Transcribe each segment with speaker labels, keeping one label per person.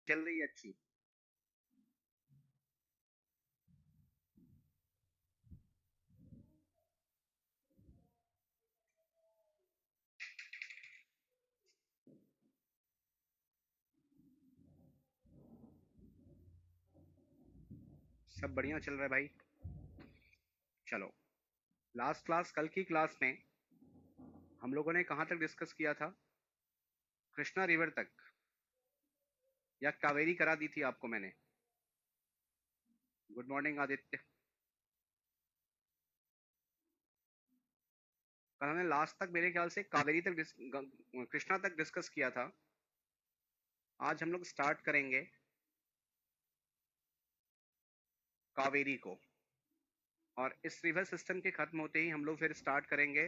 Speaker 1: चल रही है अच्छी। सब बढ़िया चल रहा है भाई। चलो, लास्ट क्लास, कल की क्लास में हम लोगों ने कहाँ तक डिस्कस किया था? कृष्णा रिवर तक, या कावेरी करा दी थी आपको मैंने? Good morning Aditya. कल हमने लास्ट तक मेरे ख्याल से कावेरी तक कृष्णा तक डिस्कस किया था। आज हम लोग स्टार्ट करेंगे कावेरी को, और इस रिवर सिस्टम के खत्म होते ही हम लोग फिर स्टार्ट करेंगे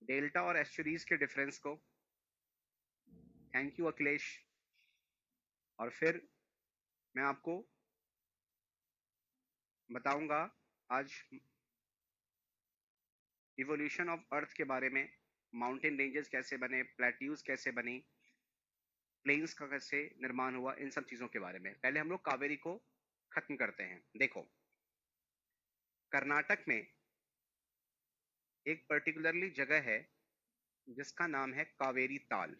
Speaker 1: डेल्टा और एस्चुरीज के डिफरेंस को। Thank you Akhilesh. और फिर मैं आपको बताऊंगा आज इवोल्यूशन ऑफ अर्थ के बारे में। माउंटेन रेंजेस कैसे बने, प्लेट्यूज कैसे बनी, प्लेन्स का कैसे निर्माण हुआ, इन सब चीजों के बारे में। पहले हम लोग कावेरी को खत्म करते हैं। देखो, कर्नाटक में एक पर्टिकुलरली जगह है जिसका नाम है कावेरी ताल।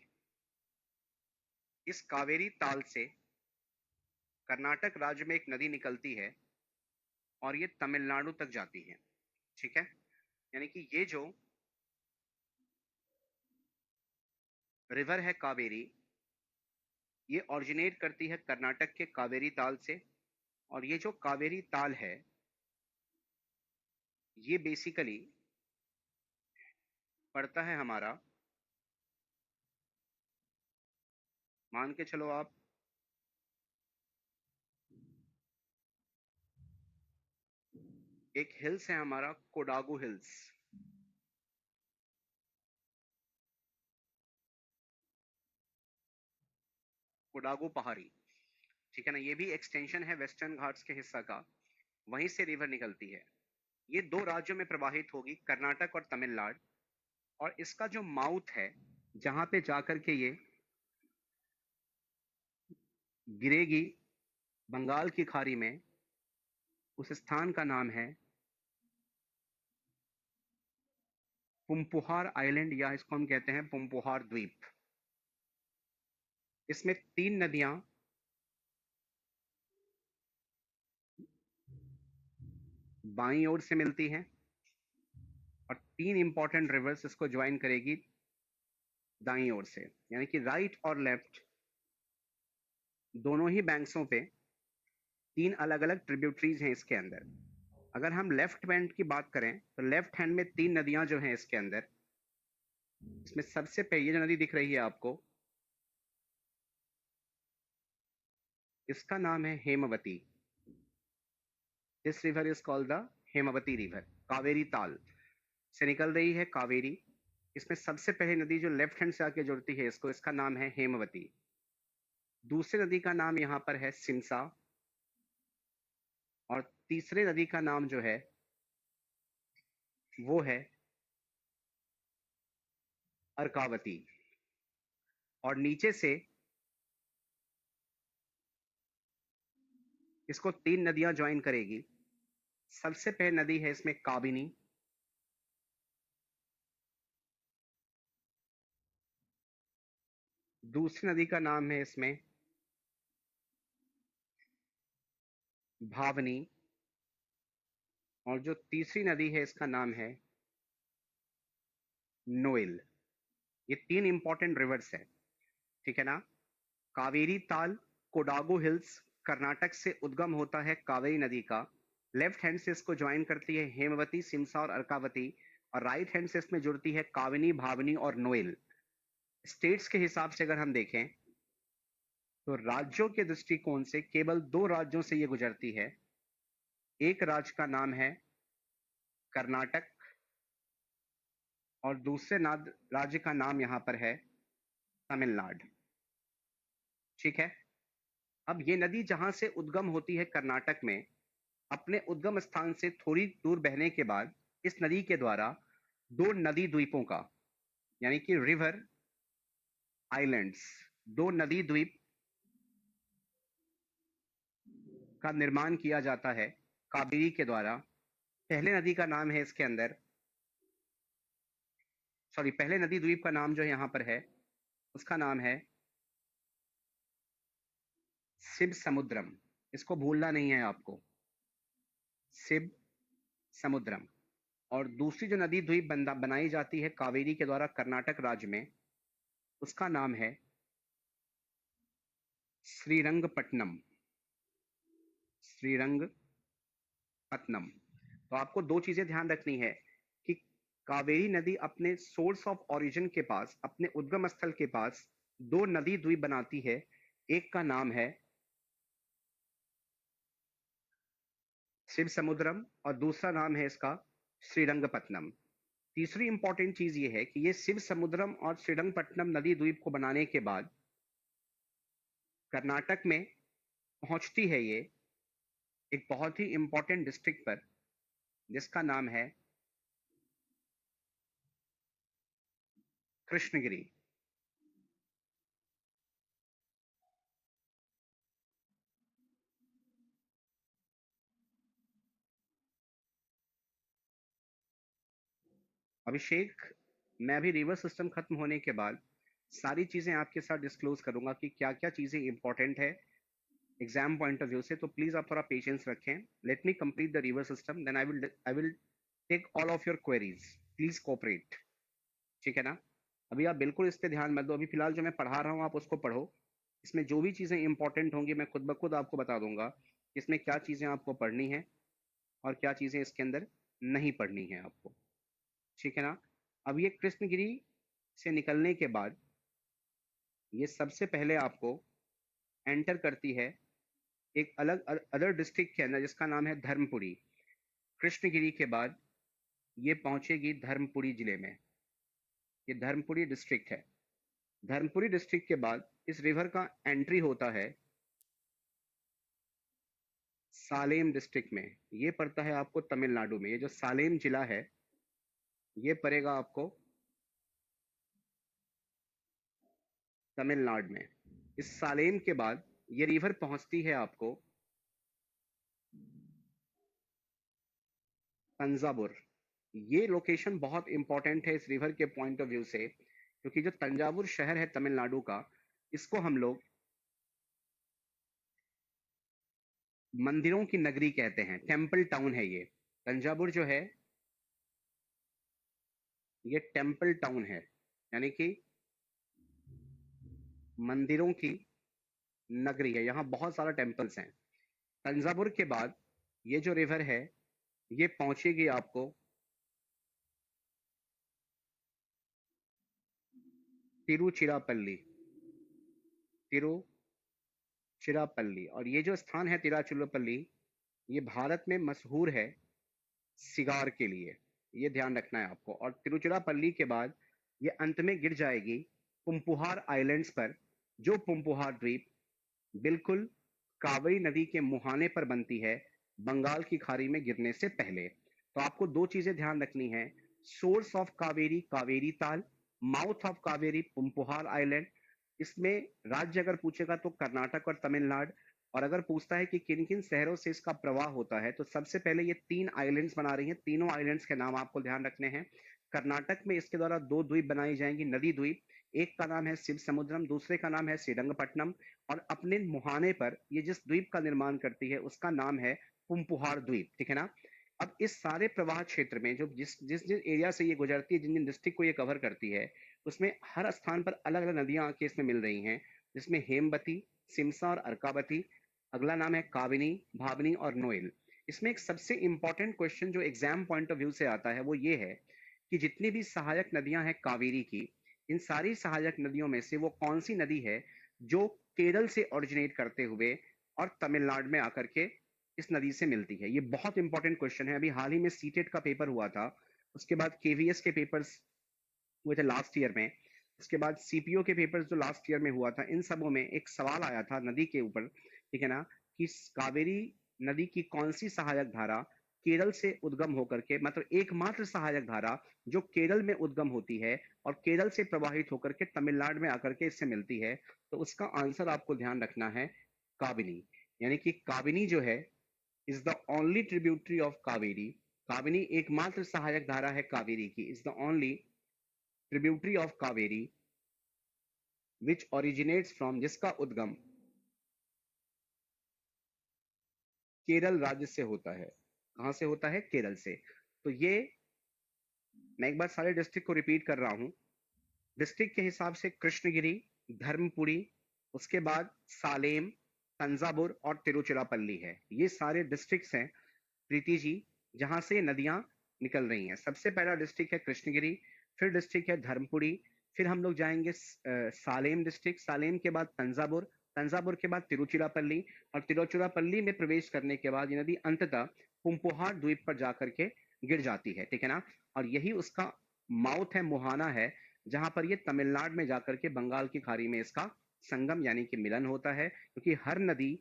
Speaker 1: इस कावेरी ताल से कर्नाटक राज्य में एक नदी निकलती है और ये तमिलनाडु तक जाती है। ठीक है, यानी कि ये जो रिवर है कावेरी, ये ऑरिजिनेट करती है कर्नाटक के कावेरी ताल से। और ये जो कावेरी ताल है, ये बेसिकली पड़ता है हमारा, मान के चलो आप, एक हिल्स है हमारा कोडागू हिल्स। कोडागू पहाड़ी, ठीक है ना, ये भी एक्सटेंशन है वेस्टर्न घाट्स के हिस्सा का। वहीं से रिवर निकलती है। ये दो राज्यों में प्रवाहित होगी, कर्नाटक और तमिलनाडु। और इसका जो माउथ है, जहां पे जाकर के ये गिरेगी बंगाल की खाड़ी में, उस स्थान का नाम है पुम्पुहार आइलैंड, या इसको हम कहते हैं पुम्पुहार द्वीप। इसमें तीन नदियां बाईं ओर से मिलती हैं और तीन इंपॉर्टेंट रिवर्स इसको ज्वाइन करेगी दाईं ओर से। यानी कि राइट और लेफ्ट दोनों ही बैंक्सों पे तीन अलग अलग ट्रिब्यूटरीज हैं इसके अंदर। अगर हम लेफ्ट बैंड की बात करें तो लेफ्ट हैंड में तीन नदियां जो हैं इसके अंदर, इसमें सबसे पहले ये जो नदी दिख रही है आपको, इसका नाम है Hemavati. This river is called the Hemavati river. Kaveri ताल से निकल रही है कावेरी। इसमें सबसे पहले नदी जो लेफ्ट हैंड से आके जुड़ती है इसको, इसका नाम है हेमवती। दूसरी नदी का नाम यहाँ पर है सिमसा। और तीसरे नदी का नाम जो है वो है अर्कावती। और नीचे से इसको तीन नदियां ज्वाइन करेगी। सबसे पहले नदी है इसमें काबिनी। दूसरी नदी का नाम है इसमें भावनी। और जो तीसरी नदी है इसका नाम है नोएल। ये तीन इंपॉर्टेंट रिवर्स है, ठीक है ना। कावेरी ताल कोडागो हिल्स, कर्नाटक से उद्गम होता है कावेरी नदी का। लेफ्ट हैंड से इसको ज्वाइन करती है हेमवती, सिमसा और अर्कावती। और राइट हैंड से इसमें जुड़ती है काविनी, भावनी और नोएल। स्टेट्स के हिसाब से अगर हम देखें तो राज्यों के दृष्टिकोण से केवल दो राज्यों से ये गुजरती है। एक राज्य का नाम है कर्नाटक और दूसरे राज्य का नाम यहां पर है तमिलनाडु। ठीक है, अब ये नदी जहां से उद्गम होती है कर्नाटक में, अपने उद्गम स्थान से थोड़ी दूर बहने के बाद इस नदी के द्वारा दो नदी द्वीपों का, यानी कि रिवर आइलैंड्स, दो नदी द्वीप का निर्माण किया जाता है कावेरी के द्वारा। पहले नदी का नाम है इसके अंदर, सॉरी, पहले नदी द्वीप का नाम जो यहाँ पर है उसका नाम है शिव समुद्रम। इसको भूलना नहीं है आपको, शिव समुद्रम। और दूसरी जो नदी द्वीप बनाई जाती है कावेरी के द्वारा कर्नाटक राज्य में, उसका नाम है श्रीरंगपट्टनम। श्रीरंगपट्टनम। तो आपको दो चीजें ध्यान रखनी है कि कावेरी नदी अपने सोर्स ऑफ ओरिजिन के पास, अपने उद्गम स्थल के पास दो नदी द्वीप बनाती है। एक का नाम है शिव समुद्रम और दूसरा नाम है इसका श्रीरंगपट्टनम। तीसरी इंपॉर्टेंट चीज ये है कि ये शिव समुद्रम और श्रीरंगपट्टनम नदी द्वीप को बनाने के बाद कर्नाटक में पहुंचती है ये एक बहुत ही इंपॉर्टेंट डिस्ट्रिक्ट पर, जिसका नाम है कृष्णगिरी। अभिषेक, मैं अभी रिवर सिस्टम खत्म होने के बाद सारी चीजें आपके साथ डिस्क्लोज करूंगा कि क्या क्या चीजें इंपॉर्टेंट है एग्जाम पॉइंट ऑफ व्यू से। तो प्लीज आप थोड़ा पेशेंस रखें। Let me complete the river system, then I will take all of your queries. Please cooperate, ठीक है ना। अभी आप बिल्कुल इस पे ध्यान मत दो, अभी फिलहाल जो मैं पढ़ा रहा हूँ आप उसको पढ़ो। इसमें जो भी चीजें इंपॉर्टेंट होंगी मैं खुद ब खुद आपको बता दूंगा इसमें क्या चीजें आपको पढ़नी है और क्या चीजें इसके अंदर नहीं पढ़नी है आपको, ठीक है ना। अब ये कृष्णगिरी से निकलने के बाद ये सबसे पहले आपको एंटर करती है एक अलग अदर डिस्ट्रिक्ट के अंदर जिसका नाम है धर्मपुरी। कृष्णगिरी के बाद ये पहुंचेगी धर्मपुरी जिले में, ये धर्मपुरी डिस्ट्रिक्ट है। धर्मपुरी डिस्ट्रिक्ट के बाद इस रिवर का एंट्री होता है सालेम डिस्ट्रिक्ट में। ये पड़ता है आपको तमिलनाडु में। ये जो सालेम जिला है ये पड़ेगा आपको तमिलनाडु में। इस सालेम के बाद ये रिवर पहुंचती है आपको तंजावुर। ये लोकेशन बहुत इंपॉर्टेंट है इस रिवर के पॉइंट ऑफ व्यू से, क्योंकि जो तंजावुर शहर है तमिलनाडु का, इसको हम लोग मंदिरों की नगरी कहते हैं, टेम्पल टाउन है ये। तंजावुर जो है ये टेम्पल टाउन है, यानी कि मंदिरों की नगरी है। यहाँ बहुत सारा टेम्पल्स हैं। तंजावुर के बाद ये जो रिवर है ये पहुंचेगी आपको तिरुचिरापल्ली। तिरुचिरापल्ली, और ये जो स्थान है तिरुचिरापल्ली, ये भारत में मशहूर है सिगार के लिए। ये ध्यान रखना है आपको। और तिरुचिरापल्ली के बाद ये अंत में गिर जाएगी पुम्पुहार आइलैंड्स पर, जो पुम्पुहार द्वीप बिल्कुल कावेरी नदी के मुहाने पर बनती है, बंगाल की खाड़ी में गिरने से पहले। तो आपको दो चीजें ध्यान रखनी है, सोर्स ऑफ कावेरी कावेरी ताल, माउथ ऑफ कावेरी पुम्पुहार आइलैंड। इसमें राज्य अगर पूछेगा तो कर्नाटक और तमिलनाडु। और अगर पूछता है कि किन किन शहरों से इसका प्रवाह होता है, तो सबसे पहले ये तीन आइलैंड्स बना रही हैं। तीनों आइलैंड्स के नाम आपको ध्यान रखने हैं। कर्नाटक में इसके द्वारा दो द्वीप बनाई जाएंगी, नदी द्वीप। एक का नाम है शिव समुद्रम, दूसरे का नाम है श्रीरंगपट्टनम। और अपने मुहाने पर ये जिस द्वीप का निर्माण करती है उसका नाम है पुम्पुहार द्वीप, ठीक है ना। अब इस सारे प्रवाह क्षेत्र में जो जिस जिस जिस एरिया से ये गुजरती है, जिन जिन डिस्ट्रिक्ट को ये कवर करती है, उसमें हर स्थान पर अलग अलग नदियां आके इसमें मिल रही हैं, जिसमें हेमवती, सिमसा और अर्कावती। अगला नाम है काबिनी, भावनी और नोएल। इसमें एक सबसे इंपॉर्टेंट क्वेश्चन जो एग्जाम पॉइंट ऑफ व्यू से आता है वो ये है कि जितनी भी सहायक नदियां हैं कावेरी की, इन सारी सहायक नदियों में से वो कौन सी नदी है जो केरल से ओरिजिनेट करते हुए और तमिलनाडु में आकर के इस नदी से मिलती है। ये बहुत इंपॉर्टेंट क्वेश्चन है। अभी हाल ही में सीटेट का पेपर हुआ था, उसके बाद केवीएस के पेपर्स हुए थे लास्ट ईयर में, उसके बाद सीपीओ के पेपर्स जो लास्ट ईयर में हुआ था, इन सबों में एक सवाल आया था नदी के ऊपर, ठीक है ना, कि कावेरी नदी की कौन सी सहायक धारा केरल से उद्गम होकर के, मतलब एकमात्र सहायक धारा जो केरल में उद्गम होती है और केरल से प्रवाहित होकर के तमिलनाडु में आकर के इससे मिलती है। तो उसका आंसर आपको ध्यान रखना है काबिनी। यानी कि काबिनी जो है is the only tributary of Kaveri. Kabini एकमात्र सहायक धारा है कावेरी की, is the only tributary of Kaveri which originates from, जिसका उद्गम केरल राज्य से होता है। कहां से होता है? केरल से। तो ये मैं एक बार सारे डिस्ट्रिक्ट को रिपीट कर रहा हूं। डिस्ट्रिक्ट के हिसाब से कृष्णगिरी, धर्मपुरी, उसके बाद सालेम, तंजावुर और तिरुचिरापल्ली है। ये सारे डिस्ट्रिक्ट्स हैं प्रीति जी जहां से नदियां निकल रही हैं। सबसे पहला डिस्ट्रिक्ट है कृष्णगिरी, फिर डिस्ट्रिक्ट है धर्मपुरी, फिर हम लोग जाएंगे सालेम डिस्ट्रिक्ट, सालेम के बाद तंजावुर, तंजावुर के बाद तिरुचिरापल्ली, और तिरुचिरापल्ली में प्रवेश करने के बाद ये नदी अंततः पुम्पुहार द्वीप पर जाकर के गिर जाती है, ठीक है ना। और यही उसका माउथ है, मुहाना है, जहां पर ये तमिलनाडु में जाकर के बंगाल की खाड़ी में इसका संगम यानी कि मिलन होता है। क्योंकि हर नदी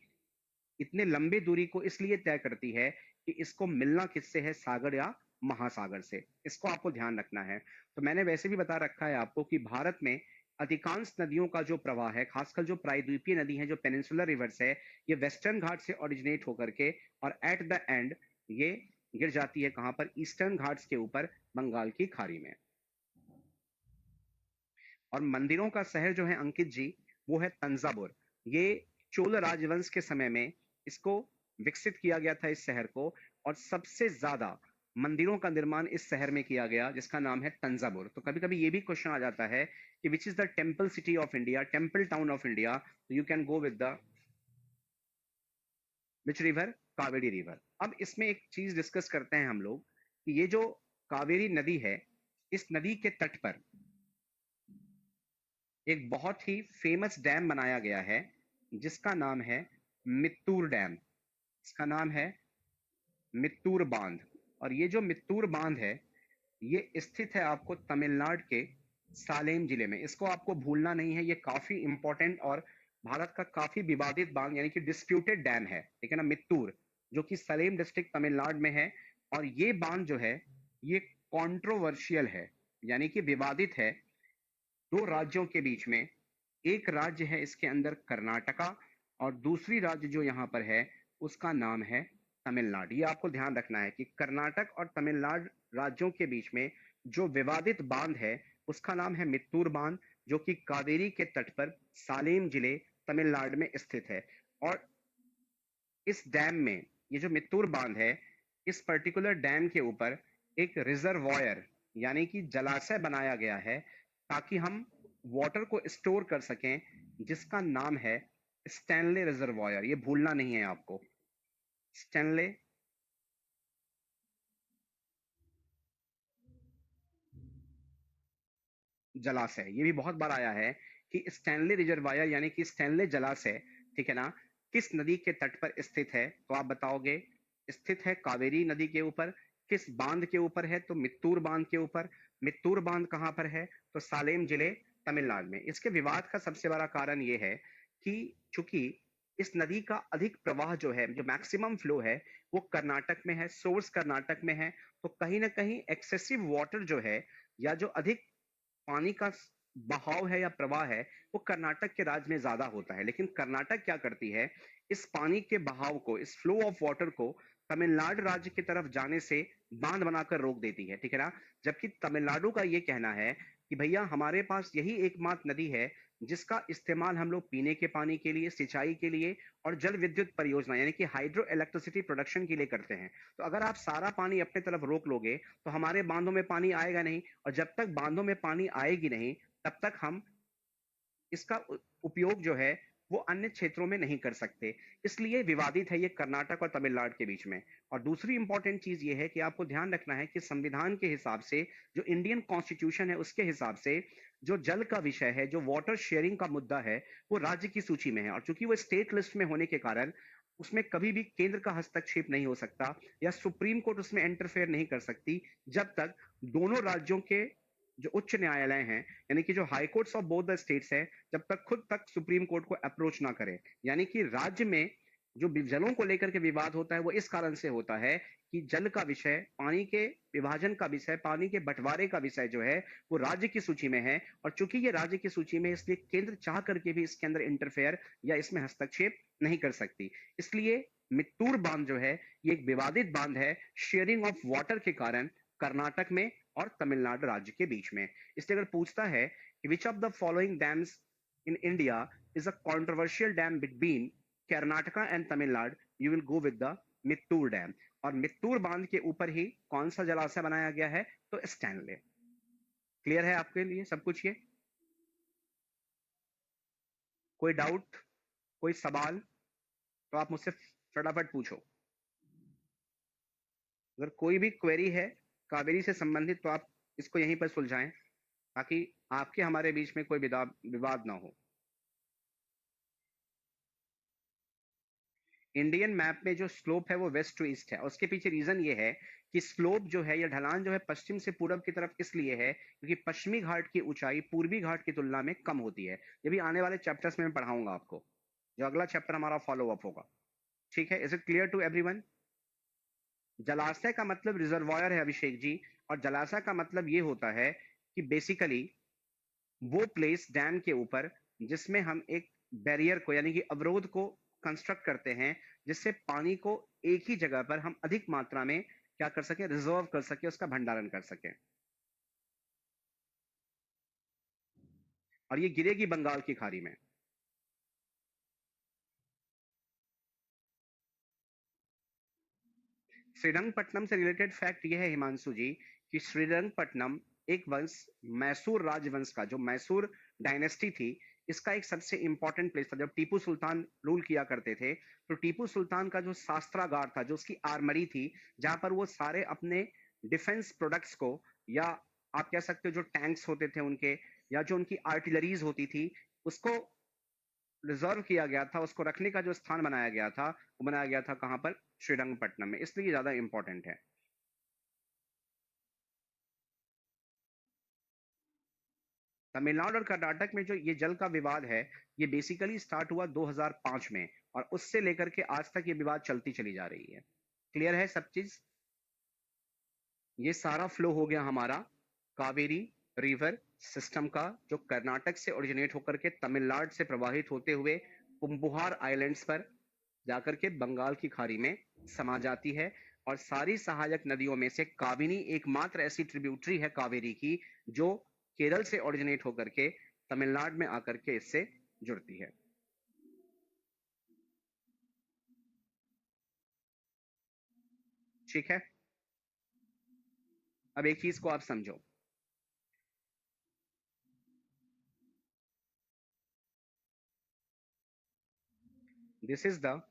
Speaker 1: इतने लंबे दूरी को इसलिए तय करती है कि इसको मिलना किससे है? सागर या महासागर से। इसको आपको ध्यान रखना है। तो मैंने वैसे भी बता रखा है आपको कि भारत में अधिकांश नदियों का जो प्रवाह है, खासकर जो प्रायद्वीपीय नदी है, जो पेनिनसुलर रिवर्स है, ये वेस्टर्न घाट से ओरिजिनेट होकर के और एट द एंड ये गिर जाती है कहां पर? ईस्टर्न घाट्स के ऊपर बंगाल की खाड़ी में। और मंदिरों का शहर जो है अंकित जी, वो है तंजावुर। ये चोल राजवंश के समय में इसको विकसित किया गया था, इस शहर को, और सबसे ज्यादा मंदिरों का निर्माण इस शहर में किया गया जिसका नाम है तंजावुर। तो कभी कभी ये भी क्वेश्चन आ जाता है कि which is the temple city of India, temple town of India, तो you can go with the which river? Kaveri river. अब इसमें एक चीज डिस्कस करते हैं हम लोग कि ये जो कावेरी नदी है, इस नदी के तट पर एक बहुत ही फेमस डैम बनाया गया है जिसका नाम है मित्तूर डैम। इसका नाम है मित्तूर बांध। और ये जो मित्तूर बांध है ये स्थित है आपको तमिलनाडु के सालेम जिले में। इसको आपको भूलना नहीं है, ये काफी इंपॉर्टेंट और भारत का काफी विवादित बांध यानी कि डिस्प्यूटेड डैम है, ठीक है ना, मित्तूर, जो कि सलेम डिस्ट्रिक्ट तमिलनाडु में है। और ये बांध जो है ये कॉन्ट्रोवर्शियल है, यानी कि विवादित है दो राज्यों के बीच में। एक राज्य है इसके अंदर कर्नाटका, और दूसरी राज्य जो यहाँ पर है उसका नाम है तमिलनाडु। ये आपको ध्यान रखना है कि कर्नाटक और तमिलनाडु राज्यों के बीच में जो विवादित बांध है उसका नाम है मित्तूर बांध, जो कि कावेरी के तट पर सालेम जिले तमिलनाडु में स्थित है। और इस डैम में, ये जो मित्तूर बांध है, इस पर्टिकुलर डैम के ऊपर एक रिजर्वॉयर यानी कि जलाशय बनाया गया है ताकि हम वाटर को स्टोर कर सकें, जिसका नाम है स्टैनले रिजर्वॉयर। ये भूलना नहीं है आपको, स्टैनले जलाशय। ये भी बहुत बार आया है कि स्टैनले रिजर्वायर यानी कि स्टैनले जलाशय, ठीक है ना, किस नदी के तट पर स्थित है? तो आप बताओगे स्थित है कावेरी नदी के ऊपर। किस बांध के ऊपर है? तो मित्तूर बांध के ऊपर। मित्तूर बांध कहां पर है? तो सालेम जिले तमिलनाडु में। इसके विवाद का सबसे बड़ा कारण यह है कि चूंकि इस नदी का अधिक प्रवाह जो है, जो मैक्सिमम फ्लो है, वो कर्नाटक में है, सोर्स कर्नाटक में है। तो कहीं ना कहीं एक्सेसिव वाटर जो है, या जो अधिक पानी का बहाव है या प्रवाह है, वो कर्नाटक के राज्य में ज्यादा होता है। लेकिन कर्नाटक क्या करती है, इस पानी के बहाव को, इस फ्लो ऑफ वाटर को तमिलनाडु राज्य की तरफ जाने से बांध बनाकर रोक देती है, ठीक है ना। जबकि तमिलनाडु का ये कहना है कि भैया हमारे पास यही एकमात्र नदी है जिसका इस्तेमाल हम लोग पीने के पानी के लिए, सिंचाई के लिए और जल विद्युत परियोजना यानी कि हाइड्रो इलेक्ट्रिसिटी प्रोडक्शन के लिए करते हैं। तो अगर आप सारा पानी अपने तरफ रोक लोगे तो हमारे बांधों में पानी आएगा नहीं, और जब तक बांधों में पानी आएगी नहीं तब तक हम इसका उपयोग जो है वो अन्य क्षेत्रों में नहीं कर सकते। इसलिए विवादित है ये कर्नाटक और तमिलनाडु के बीच में। और दूसरी इंपॉर्टेंट चीज ये है कि आपको ध्यान रखना है कि संविधान के हिसाब से, जो इंडियन कॉन्स्टिट्यूशन है उसके हिसाब से, जो जल का विषय है, जो वाटर शेयरिंग का मुद्दा है, वो राज्य की सूची में है। और चूंकि वो स्टेट लिस्ट में होने के कारण उसमें कभी भी केंद्र का हस्तक्षेप नहीं हो सकता, या सुप्रीम कोर्ट उसमें इंटरफेयर नहीं कर सकती, जब तक दोनों राज्यों के जो उच्च न्यायालय हैं, यानी कि जो high courts of both the states है, जब तक खुद तक सुप्रीम कोर्ट को अप्रोच ना करे। यानी कि राज्य में जो जलों को लेकर के विवाद होता है वो इस कारण से होता है कि जल का विषय, पानी के विभाजन का विषय, पानी के बंटवारे का विषय जो है वो राज्य की सूची में है, और चूंकि ये राज्य की सूची में, इसलिए केंद्र चाह करके भी इसके अंदर इंटरफेयर या इसमें हस्तक्षेप नहीं कर सकती। इसलिए मित्तूर बांध जो है ये एक विवादित बांध है शेयरिंग ऑफ वाटर के कारण कर्नाटक में और तमिलनाडु राज्य के बीच में। इसलिए अगर पूछता है कि which of the following dams in India is a controversial dam between Karnataka and Tamil Nadu, you will go with the मित्तूर dam. और मित्तूर बांध के ऊपर ही कौन सा जलाशय बनाया गया है? तो स्टैनले। क्लियर है आपके लिए सब कुछ? ये कोई डाउट, कोई सवाल तो आप मुझसे फटाफट पूछो। अगर कोई भी क्वेरी है कावेरी से संबंधित तो आप इसको यहीं पर सुलझाएं, ताकि आपके हमारे बीच में कोई विवाद ना हो। इंडियन मैप में जो स्लोप है वो वेस्ट टू ईस्ट है, उसके पीछे रीजन ये है कि स्लोप जो है या ढलान जो है पश्चिम से पूरब की तरफ इसलिए है क्योंकि पश्चिमी घाट की ऊंचाई पूर्वी घाट की तुलना में कम होती है। ये भी आने वाले चैप्टर्स में मैं पढ़ाऊंगा आपको, जो अगला चैप्टर हमारा फॉलो अप होगा। ठीक है, is it clear to everyone? जलाशय का मतलब रिजर्वायर है अभिषेक जी, और जलाशय का मतलब ये होता है कि बेसिकली वो प्लेस डैम के ऊपर जिसमें हम एक बैरियर को यानी कि अवरोध को कंस्ट्रक्ट करते हैं, जिससे पानी को एक ही जगह पर हम अधिक मात्रा में क्या कर सके, रिजर्व कर सके, उसका भंडारण कर सके। और ये गिरेगी बंगाल की खाड़ी में। श्रीरंगपट्टनम से रिलेटेड फैक्ट यह है हिमांशु जी कि श्रीरंगपट्टनम एक वंश, मैसूर राजवंश का, जो मैसूर डायनेस्टी थी, इसका एक सबसे इंपॉर्टेंट प्लेस था। जब टीपू सुल्तान रूल किया करते थे तो टीपू सुल्तान का जो शास्त्रागार था, जो उसकी आर्मरी थी, जहां पर वो सारे अपने डिफेंस प्रोडक्ट्स को, या आप कह सकते हो जो टैंक्स होते थे उनके, या जो उनकी आर्टिलरीज होती थी, उसको रिजर्व किया गया था, उसको रखने का जो स्थान बनाया गया था वो बनाया गया था कहां पर? श्रीरंगपट्टनम में, इसलिए ज्यादा इंपॉर्टेंट है। तमिलनाडु और कर्नाटक में जो ये जल का विवाद है ये बेसिकली स्टार्ट हुआ 2005 में, और उससे लेकर के आज तक ये विवाद चलती चली जा रही है। क्लियर है सब चीज? ये सारा फ्लो हो गया हमारा कावेरी रिवर सिस्टम का, जो कर्नाटक से ओरिजिनेट होकर के तमिलनाडु से प्रवाहित होते हुए पुम्बुहार आइलैंड्स पर जाकर के बंगाल की खाड़ी में समा जाती है। और सारी सहायक नदियों में से काबिनी एकमात्र ऐसी ट्रिब्यूटरी है कावेरी की, जो केरल से ओरिजिनेट होकर के तमिलनाडु में आकर के इससे जुड़ती है। ठीक है, अब एक चीज को आप समझो, दिस इज द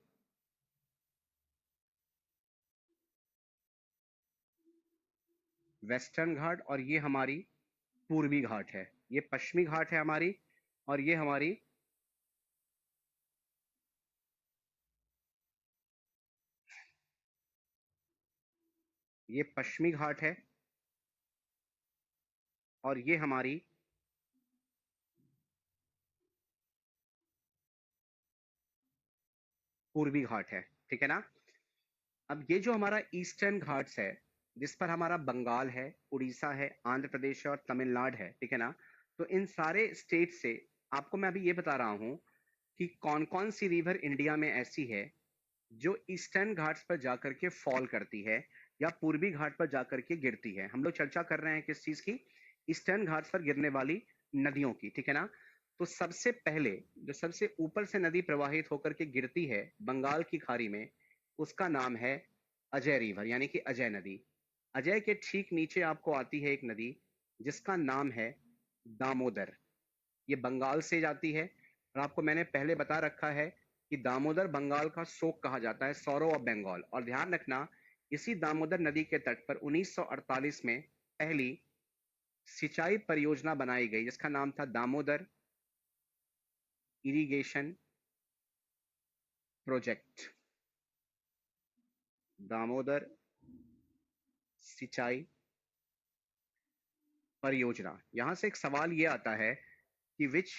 Speaker 1: वेस्टर्न घाट, और ये हमारी पूर्वी घाट है। ये पश्चिमी घाट है हमारी, और ये हमारी ये पश्चिमी घाट है, और ये हमारी पूर्वी घाट है। ठीक है ना? अब ये जो हमारा ईस्टर्न घाट्स है, जिस पर हमारा बंगाल है, उड़ीसा है, आंध्र प्रदेश है और तमिलनाडु है, ठीक है ना? तो इन सारे स्टेट से आपको मैं अभी ये बता रहा हूं कि कौन कौन सी रिवर इंडिया में ऐसी है जो ईस्टर्न घाट्स पर जाकर के फॉल करती है या पूर्वी घाट पर जाकर के गिरती है। हम लोग चर्चा कर रहे हैं किस चीज की? ईस्टर्न घाट्स पर गिरने वाली नदियों की। ठीक है ना? तो सबसे पहले जो सबसे ऊपर से नदी प्रवाहित होकर के गिरती है बंगाल की खाड़ी में, उसका नाम है अजय रिवर, यानी कि अजय नदी। अजय के ठीक नीचे आपको आती है एक नदी जिसका नाम है दामोदर। ये बंगाल से जाती है, और आपको मैंने पहले बता रखा है कि दामोदर बंगाल का शोक कहा जाता है, सौरव ऑफ बंगाल। और ध्यान रखना, इसी दामोदर नदी के तट पर 1948 में पहली सिंचाई परियोजना बनाई गई जिसका नाम था दामोदर इरिगेशन प्रोजेक्ट। दामोदर सिंचाई परियोजना। यहां से एक सवाल यह आता है कि which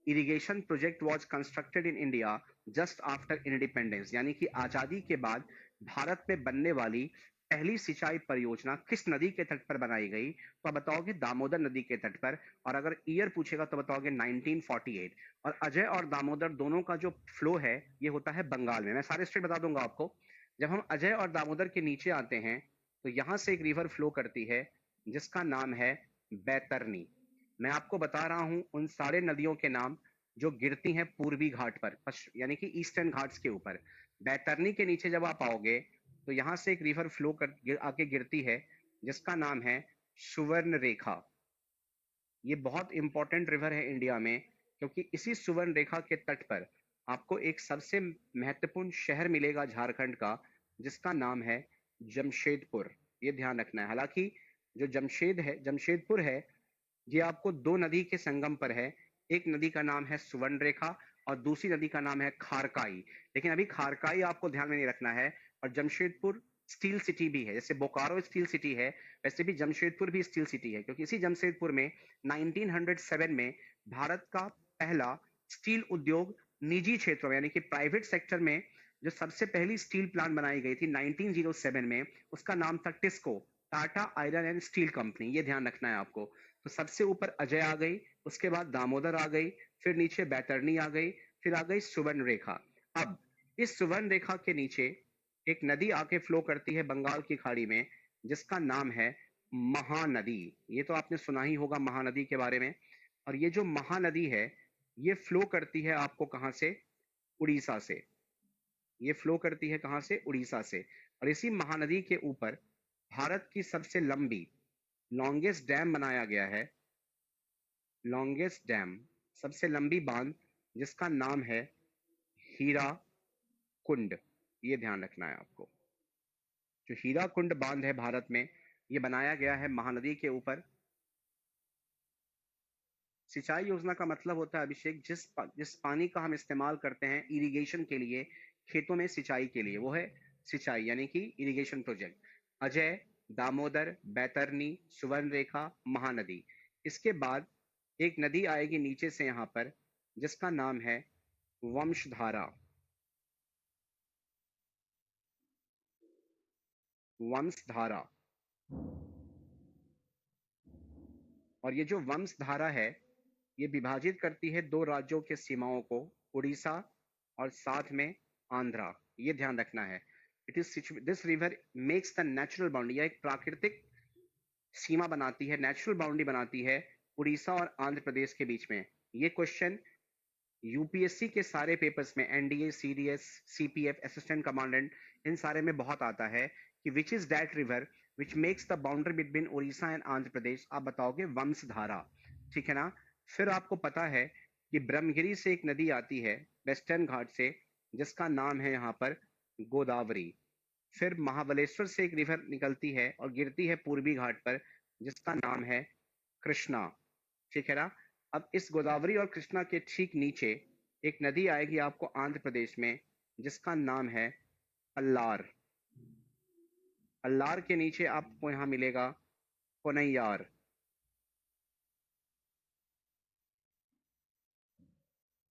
Speaker 1: irrigation project was constructed in India just after independence, यानी कि आजादी के बाद भारत में बनने वाली पहली सिंचाई परियोजना किस नदी के तट पर बनाई गई? तो आप बताओगे दामोदर नदी के तट पर। और अगर ईयर पूछेगा तो बताओगे 1948। और अजय और दामोदर दोनों का जो फ्लो है ये होता है बंगाल में। मैं सारे स्टेट बता दूंगा आपको। जब हम अजय और दामोदर के नीचे आते हैं तो यहां से एक रिवर फ्लो करती है जिसका नाम है बैतरनी। मैं आपको बता रहा हूं उन सारे नदियों के नाम जो गिरती हैं पूर्वी घाट पर, यानी कि ईस्टर्न घाट्स के ऊपर। बैतरनी के नीचे जब आप आओगे तो यहां से एक रिवर फ्लो आके गिरती है जिसका नाम है सुवर्ण रेखा। ये बहुत इंपॉर्टेंट रिवर है इंडिया में, क्योंकि इसी सुवर्ण रेखा के तट पर आपको एक सबसे महत्वपूर्ण शहर मिलेगा झारखंड का, जिसका नाम है जमशेदपुर। ये ध्यान रखना है। हालांकि जो जमशेदपुर है, ये आपको दो नदी के संगम पर है। एक नदी का नाम है सुवर्ण रेखा और दूसरी नदी का नाम है खारकाई। लेकिन अभी खारकाई आपको ध्यान में नहीं रखना है। और जमशेदपुर स्टील सिटी भी है, जैसे बोकारो स्टील सिटी है वैसे भी जमशेदपुर भी स्टील सिटी है, क्योंकि इसी जमशेदपुर में 1907 में भारत का पहला स्टील उद्योग निजी क्षेत्रों में, यानी कि प्राइवेट सेक्टर में जो सबसे पहली स्टील प्लांट बनाई गई थी 1907 में, उसका नाम था TISCO, Tata iron and steel company. ये ध्यान रखना है आपको। तो सबसे ऊपर अजय आ गई, उसके बाद दामोदर आ गई, फिर नीचे बैतरनी आ गई, फिर आ गई सुवर्ण रेखा। अब इस सुवर्ण रेखा के नीचे एक नदी आके फ्लो करती है बंगाल की खाड़ी में जिसका नाम है महानदी। ये तो आपने सुना ही होगा महानदी के बारे में। और ये जो महानदी है ये फ्लो करती है आपको कहां से? उड़ीसा से। ये फ्लो करती है कहां से? उड़ीसा से। और इसी महानदी के ऊपर भारत की सबसे लंबी लॉन्गेस्ट डैम बनाया गया है। लॉन्गेस्ट डैम, सबसे लंबी बांध, जिसका नाम है हीरा कुंड। ये ध्यान रखना है आपको। जो हीरा कुंड बांध है भारत में, ये बनाया गया है महानदी के ऊपर। सिंचाई योजना का मतलब होता है अभिषेक जिस पानी का हम इस्तेमाल करते हैं इरिगेशन के लिए, खेतों में सिंचाई के लिए, वो है सिंचाई यानी कि इरिगेशन प्रोजेक्ट। अजय, दामोदर, बैतरनी, सुवर्ण रेखा, महानदी। इसके बाद एक नदी आएगी नीचे से यहां पर जिसका नाम है वंशधारा। वंशधारा। और ये जो वंशधारा है ये विभाजित करती है दो राज्यों के सीमाओं को, उड़ीसा और साथ में आंध्रा। ये ध्यान रखना है। It is this river makes the natural boundary, एक प्राकृतिक सीमा बनाती है, नेचुरल बाउंड्री बनाती है उड़ीसा और आंध्र प्रदेश के बीच में। ये क्वेश्चन यूपीएससी के सारे पेपर्स में, NDA, CDS, CPF, assistant commandant, इन सारे में बहुत आता है कि which is that river which makes the boundary between Orissa and Andhra Pradesh. आप बताओगे वंशधारा। ठीक है ना? फिर आपको पता है कि ब्रह्मगिरी से एक नदी आती है वेस्टर्न घाट से जिसका नाम है यहाँ पर गोदावरी। फिर महाबलेश्वर से एक रिवर निकलती है और गिरती है पूर्वी घाट पर जिसका नाम है कृष्णा। ठीक है ना? अब इस गोदावरी और कृष्णा के ठीक नीचे एक नदी आएगी आपको आंध्र प्रदेश में जिसका नाम है अल्लार। अल्लार के नीचे आपको यहां मिलेगा पोन्नैयार।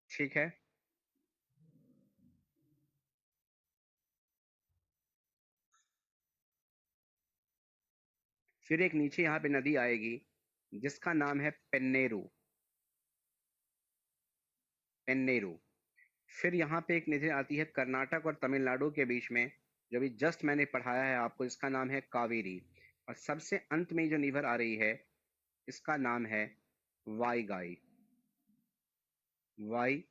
Speaker 1: ठीक है? फिर एक नीचे यहाँ पे नदी आएगी जिसका नाम है पेन्नेरू। पेन्नेरू। फिर यहाँ पे एक नदी आती है कर्नाटक और तमिलनाडु के बीच में, जो भी जस्ट मैंने पढ़ाया है आपको, इसका नाम है कावेरी। और सबसे अंत में जो रिवर आ रही है इसका नाम है वाईगाई। वाई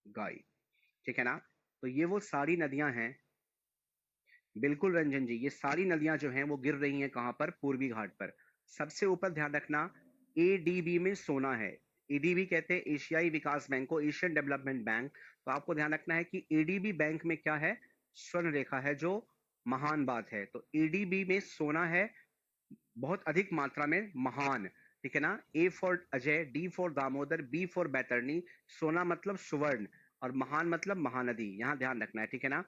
Speaker 1: गाई। ठीक है ना? तो ये वो सारी नदियां हैं। बिल्कुल रंजन जी, ये सारी नदियां जो हैं वो गिर रही हैं कहां पर? पूर्वी घाट पर। सबसे ऊपर ध्यान रखना एडीबी में सोना है। एडीबी कहते हैं एशियाई विकास बैंक को, एशियन डेवलपमेंट बैंक। तो आपको ध्यान रखना है कि एडीबी बैंक में क्या है? स्वर्ण रेखा है, जो महान बात है। तो एडीबी में सोना है बहुत अधिक मात्रा में, महान। ठीक है ना? A for Ajay, D for Damodar, B for Baitarani. सोना मतलब सुवर्ण और महान मतलब महानदी। यहां ध्यान रखना है। ठीक है ना?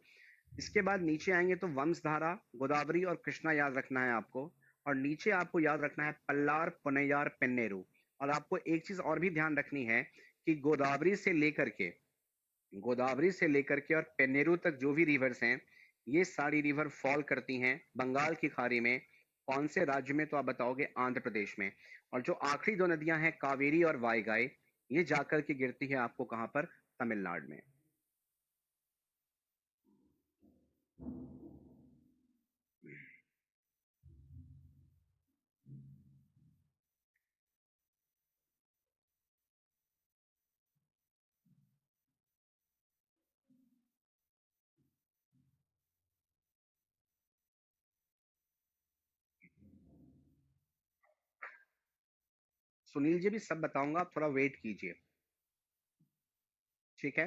Speaker 1: इसके बाद नीचे आएंगे तो वंशधारा, गोदावरी और कृष्णा याद रखना है आपको। और नीचे आपको याद रखना है पल्लार, पोन्नैयार, पेन्नेरू। और आपको एक चीज और भी ध्यान रखनी है कि गोदावरी से लेकर के और पेन्नेरू तक जो भी रिवर्स हैं, ये सारी रिवर फॉल करती हैं बंगाल की खाड़ी में। कौन से राज्य में? तो आप बताओगे आंध्र प्रदेश में। और जो आखिरी दो नदियां हैं कावेरी और वाईगाई, ये जाकर के गिरती है आपको कहां पर? तमिलनाडु में। सुनील जी भी सब बताऊंगा, आप थोड़ा वेट कीजिए, ठीक है?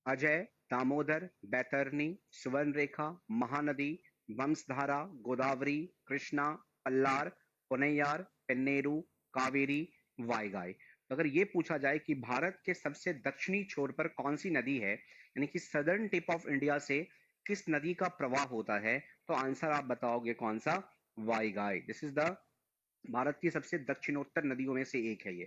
Speaker 1: अजय, दामोदर, बैतरनी, सुवर्णरेखा, महानदी, वंशधारा, गोदावरी, कृष्णा, पल्लार, पोन्नैयार, पेन्नेरू, कावेरी, वाईगाई। तो अगर ये पूछा जाए कि भारत के सबसे दक्षिणी छोर पर कौन सी नदी है, यानी कि सदर्न टिप ऑफ इंडिया से किस नदी का प्रवाह होता है, तो आंसर आप बताओगे कौन सा? Vaigai. This is the Bharat की सबसे दक्षिणोत्तर नदियों में से एक है ये।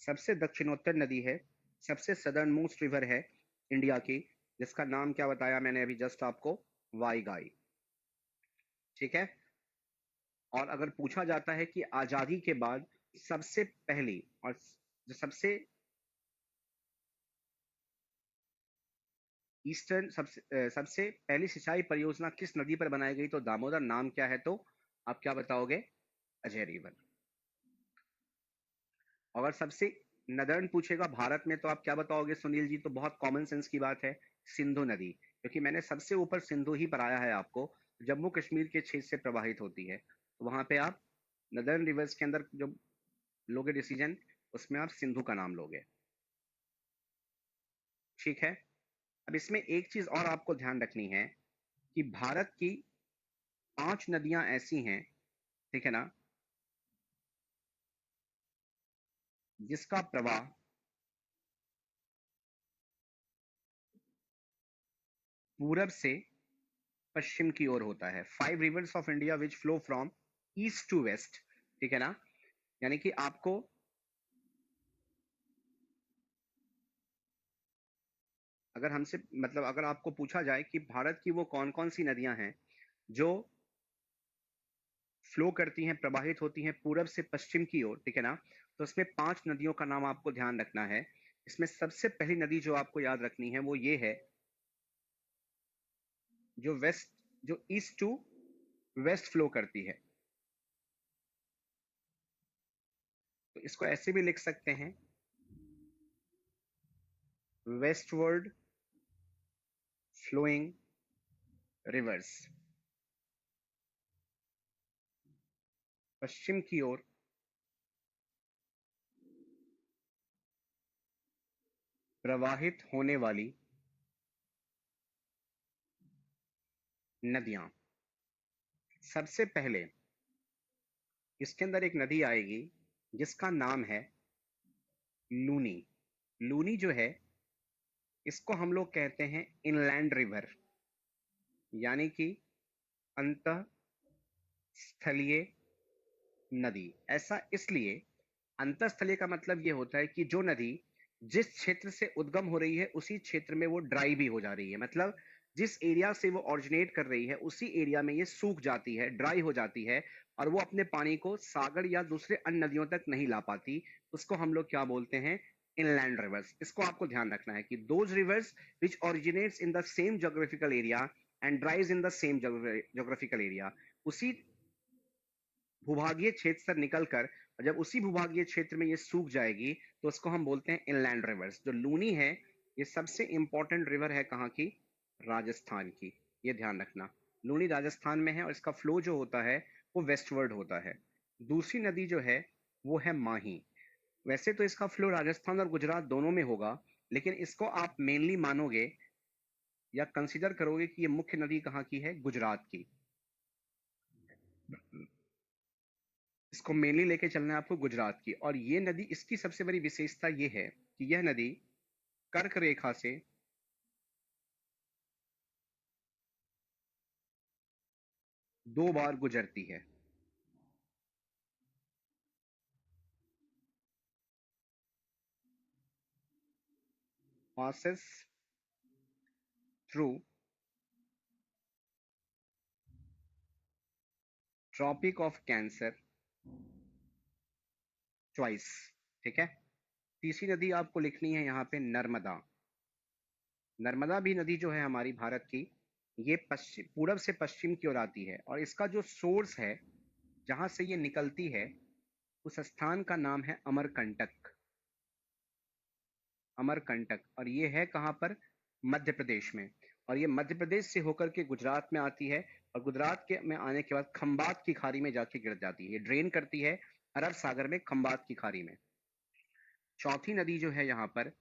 Speaker 1: सबसे दक्षिणोत्तर नदी है, सबसे सदर्न मोस्ट रिवर है इंडिया की, जिसका नाम क्या बताया मैंने अभी जस्ट आपको? वाईगाई, ठीक है? और अगर पूछा जाता है कि आजादी के बाद सबसे पहली और जो सबसे ईस्टर्न सबसे पहली सिंचाई परियोजना किस नदी पर बनाई गई, तो दामोदर। नाम क्या है? तो आप क्या बताओगे? अजय रिवर। अगर सबसे नदर्न पूछेगा भारत में, तो आप क्या बताओगे सुनील जी? तो बहुत कॉमन सेंस की बात है, सिंधु नदी, क्योंकि मैंने सबसे ऊपर सिंधु ही पढ़ाया है आपको, जम्मू कश्मीर के क्षेत्र से प्रवाहित होती है, तो वहां पे आप नदर्न रिवर्स के अंदर जो लोगे डिसीजन, उसमें आप सिंधु का नाम लोगे, ठीक है? अब इसमें एक चीज और आपको ध्यान रखनी है कि भारत की 5 नदियां ऐसी हैं, ठीक है ना, जिसका प्रवाह पूरब से पश्चिम की ओर होता है। 5 rivers of India which flow from east to west, ठीक है ना? यानी कि आपको अगर हमसे मतलब अगर आपको पूछा जाए कि भारत की वो कौन कौन सी नदियां हैं जो फ्लो करती हैं, प्रवाहित होती हैं पूरब से पश्चिम की ओर, ठीक है ना, तो उसमें 5 नदियों का नाम आपको ध्यान रखना है। इसमें सबसे पहली नदी जो आपको याद रखनी है वो ये है, जो वेस्ट जो ईस्ट टू वेस्ट फ्लो करती है। तो इसको ऐसे भी लिख सकते हैं, वेस्टवर्ड फ्लोइंग रिवर्स, पश्चिम की ओर प्रवाहित होने वाली नदियां। सबसे पहले इसके अंदर एक नदी आएगी जिसका नाम है लूनी। लूनी जो है, इसको हम लोग कहते हैं इनलैंड रिवर, यानी कि अंत स्थलीय नदी। ऐसा इसलिए, अंतःस्थलीय का मतलब ये होता है कि जो नदी जिस क्षेत्र से उद्गम हो रही है उसी क्षेत्र में वो ड्राई भी हो जा रही है, मतलब जिस एरिया से वो ऑरिजिनेट कर रही है उसी एरिया में ये सूख जाती है, ड्राई हो जाती है, और वो अपने पानी को सागर या दूसरे अन्य नदियों तक नहीं ला पाती। उसको हम लोग क्या बोलते हैं? Inland reverse. इसको आपको ध्यान रखना है कि those reverse which originates in the same geographical area and ड्राइज in the same geographical area, उसी भूभागीय क्षेत्र से निकलकर जब उसी भूभागीय क्षेत्र में ये सूख जाएगी, तो उसको हम बोलते हैं इनलैंड रिवर्स। जो लूनी है, ये सबसे इंपॉर्टेंट रिवर है कहाँ की? राजस्थान की। ये ध्यान रखना, लूनी राजस्थान में है और इसका फ्लो जो होता है वो वेस्टवर्ड होता है। दूसरी नदी जो है वो है माही। वैसे तो इसका फ्लो राजस्थान और गुजरात दोनों में होगा, लेकिन इसको आप मेनली मानोगे या कंसिडर करोगे कि ये मुख्य नदी कहाँ की है? गुजरात की। इसको मेनली लेके चलना है आपको गुजरात की। और ये नदी, इसकी सबसे बड़ी विशेषता ये है कि यह नदी कर्क रेखा से 2 बार गुजरती है। passes through tropic of cancer twice. ठीक है। तीसरी नदी आपको लिखनी है यहाँ पे नर्मदा। नर्मदा भी नदी जो है हमारी भारत की, ये पश्चिम पूरब से पश्चिम की ओर आती है और इसका जो सोर्स है जहां से ये निकलती है उस स्थान का नाम है अमरकंटक। अमरकंटक, और ये है कहाँ पर? मध्य प्रदेश में। और ये मध्य प्रदेश से होकर के गुजरात में आती है और गुजरात के में आने के बाद खंबात की खाड़ी में जाके गिर जाती है। ये ड्रेन करती है अरब सागर में खंबात की खाड़ी में। चौथी नदी जो है यहाँ पर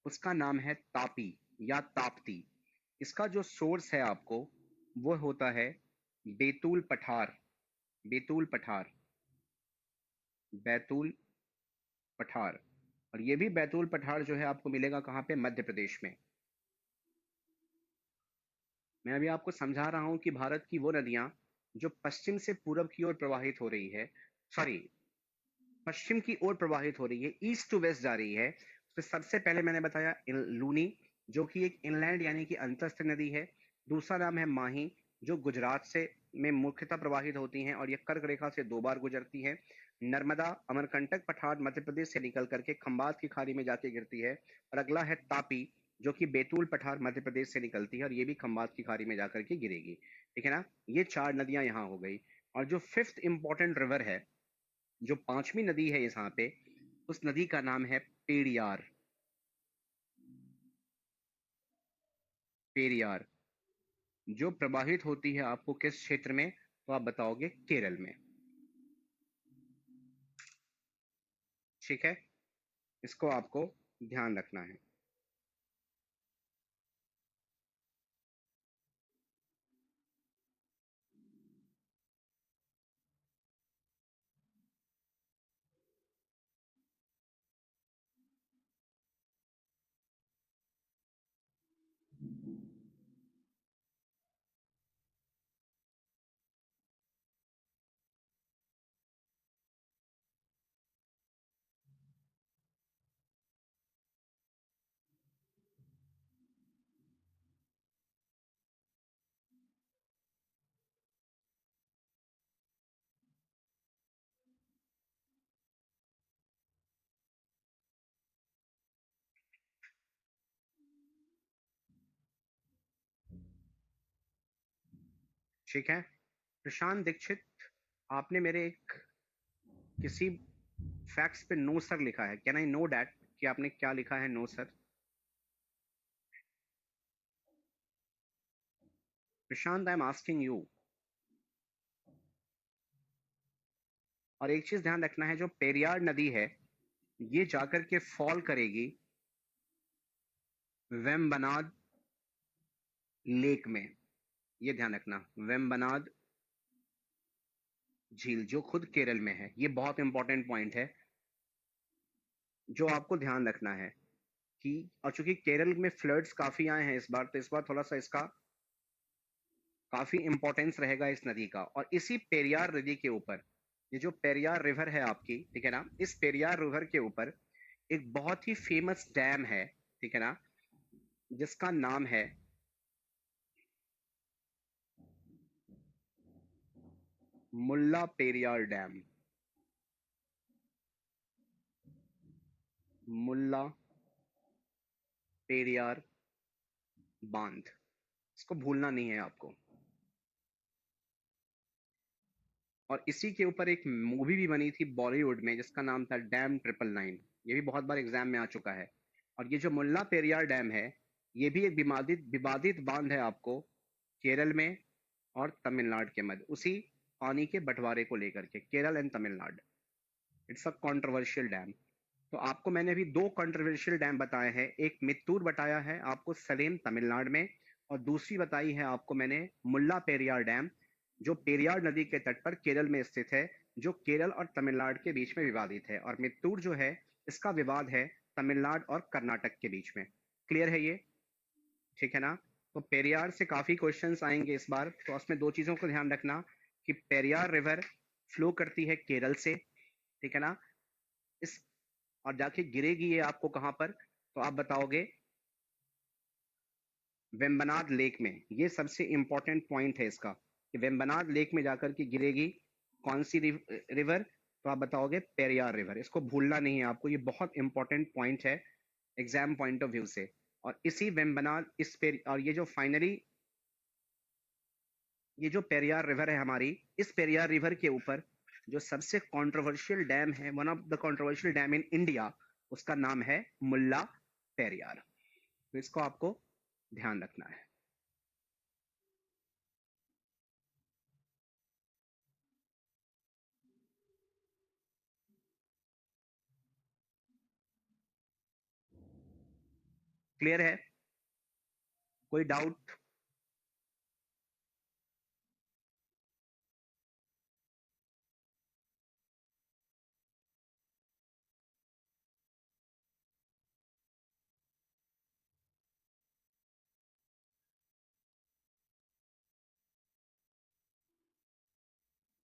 Speaker 1: उसका नाम है तापी या ताप्ती। इसका जो सोर्स है आपको वो होता है बैतूल पठार। बैतूल पठार, बैतूल पठार। और ये भी बैतूल पठार जो है आपको मिलेगा कहाँ पे? मध्य प्रदेश में। मैं अभी आपको समझा रहा हूं कि भारत की वो नदियां जो पश्चिम से पूरब की ओर प्रवाहित हो रही है, सॉरी, पश्चिम की ओर प्रवाहित हो रही है, ईस्ट टू वेस्ट जा रही है। तो सबसे पहले मैंने बताया लूनी, जो कि एक इनलैंड यानी कि अंतस्थ नदी है। दूसरा नाम है माही, जो गुजरात से में मुख्यतः प्रवाहित होती हैं और ये कर्क रेखा से 2 बार गुजरती है। नर्मदा अमरकंटक पठार मध्य प्रदेश से निकल करके खंबात की खाड़ी में जाके गिरती है। और अगला है तापी, जो कि बैतूल पठार मध्य प्रदेश से निकलती है और ये भी खंबात की खाड़ी में जाकर के गिरेगी। ठीक है ना? ये 4 नदियां यहाँ हो गई। और जो फिफ्थ इंपॉर्टेंट रिवर है, जो 5वीं नदी है यहाँ पे, उस नदी का नाम है पेरियार। पेरियार, जो प्रवाहित होती है आपको किस क्षेत्र में? तो आप बताओगे केरल में। ठीक है, इसको आपको ध्यान रखना है। ठीक है, प्रशांत दीक्षित, आपने मेरे एक किसी फैक्ट्स पे नो सर लिखा है। कैन आई नो डैट कि आपने क्या लिखा है? No sir. Prashant, I am asking you. और एक चीज ध्यान रखना है, जो पेरियार नदी है ये जाकर के फॉल करेगी वेम्बनाड लेक में। ये ध्यान रखना, वेम्बनाड झील जो खुद केरल में है। ये बहुत इंपॉर्टेंट पॉइंट है जो आपको ध्यान रखना है कि, और चूंकि केरल में फ्लड्स काफी आए हैं इस बार, तो इस बार थोड़ा सा इसका काफी इंपॉर्टेंस रहेगा इस नदी का। और इसी पेरियार नदी के ऊपर, ये जो पेरियार रिवर है आपकी, ठीक है ना, इस पेरियार रिवर के ऊपर एक बहुत ही फेमस डैम है, ठीक है ना, जिसका नाम है मुल्ला पेरियार डैम। मुल्ला पेरियार बांध, इसको भूलना नहीं है आपको। और इसी के ऊपर एक मूवी भी बनी थी बॉलीवुड में जिसका नाम था डैम 999। ये भी बहुत बार एग्जाम में आ चुका है। और ये जो मुल्ला पेरियार डैम है, ये भी एक विवादित विवादित बांध है आपको केरल में और तमिलनाडु के मध्य, उसी पानी के बंटवारे को लेकर के, Kerala and Tamil Nadu. It's a controversial dam. तो आपको मैंने अभी 2 कंट्रोवर्शियल डैम बताए हैं। एक मित्तूर बताया है आपको सलेम तमिलनाडु में, और दूसरी बताई है आपको मैंने मुल्ला पेरियार डैम, जो पेरियार नदी के तट पर केरल में स्थित है, जो केरल और तमिलनाडु के बीच में विवादित है। और मित्तूर जो है, इसका विवाद है तमिलनाडु और कर्नाटक के बीच में। क्लियर है ये? ठीक है ना? तो पेरियार से काफी क्वेश्चंस आएंगे इस बार, तो उसमें 2 चीजों को ध्यान रखना कि पेरियार रिवर फ्लो करती है केरल से, ठीक है ना, इस और जाके गिरेगी ये आपको कहां पर, तो आप बताओगे वेम्बनाड लेक में। ये सबसे इंपॉर्टेंट पॉइंट है इसका कि वेम्बनाड लेक में जाकर के गिरेगी कौन सी रिवर, तो आप बताओगे पेरियार रिवर। इसको भूलना नहीं है आपको, ये बहुत इंपॉर्टेंट पॉइंट है एग्जाम पॉइंट ऑफ व्यू से। और इसी वेम्बनाड और ये जो फाइनली ये जो पेरियार रिवर है हमारी, इस पेरियार रिवर के ऊपर जो सबसे कंट्रोवर्शियल डैम है, one of the controversial dam in India, उसका नाम है मुल्ला पेरियार। तो इसको आपको ध्यान रखना है। क्लियर है? कोई डाउट?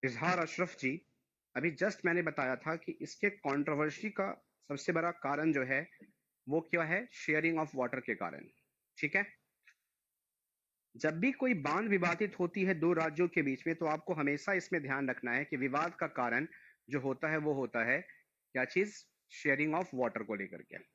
Speaker 1: इजहार अशरफ जी, अभी जस्ट मैंने बताया था कि इसके कंट्रोवर्सी का सबसे बड़ा कारण जो है वो क्या है, शेयरिंग ऑफ वाटर के कारण। ठीक है, जब भी कोई बांध विवादित होती है दो राज्यों के बीच में, तो आपको हमेशा इसमें ध्यान रखना है कि विवाद का कारण जो होता है वो होता है क्या चीज, शेयरिंग ऑफ वाटर को लेकर के।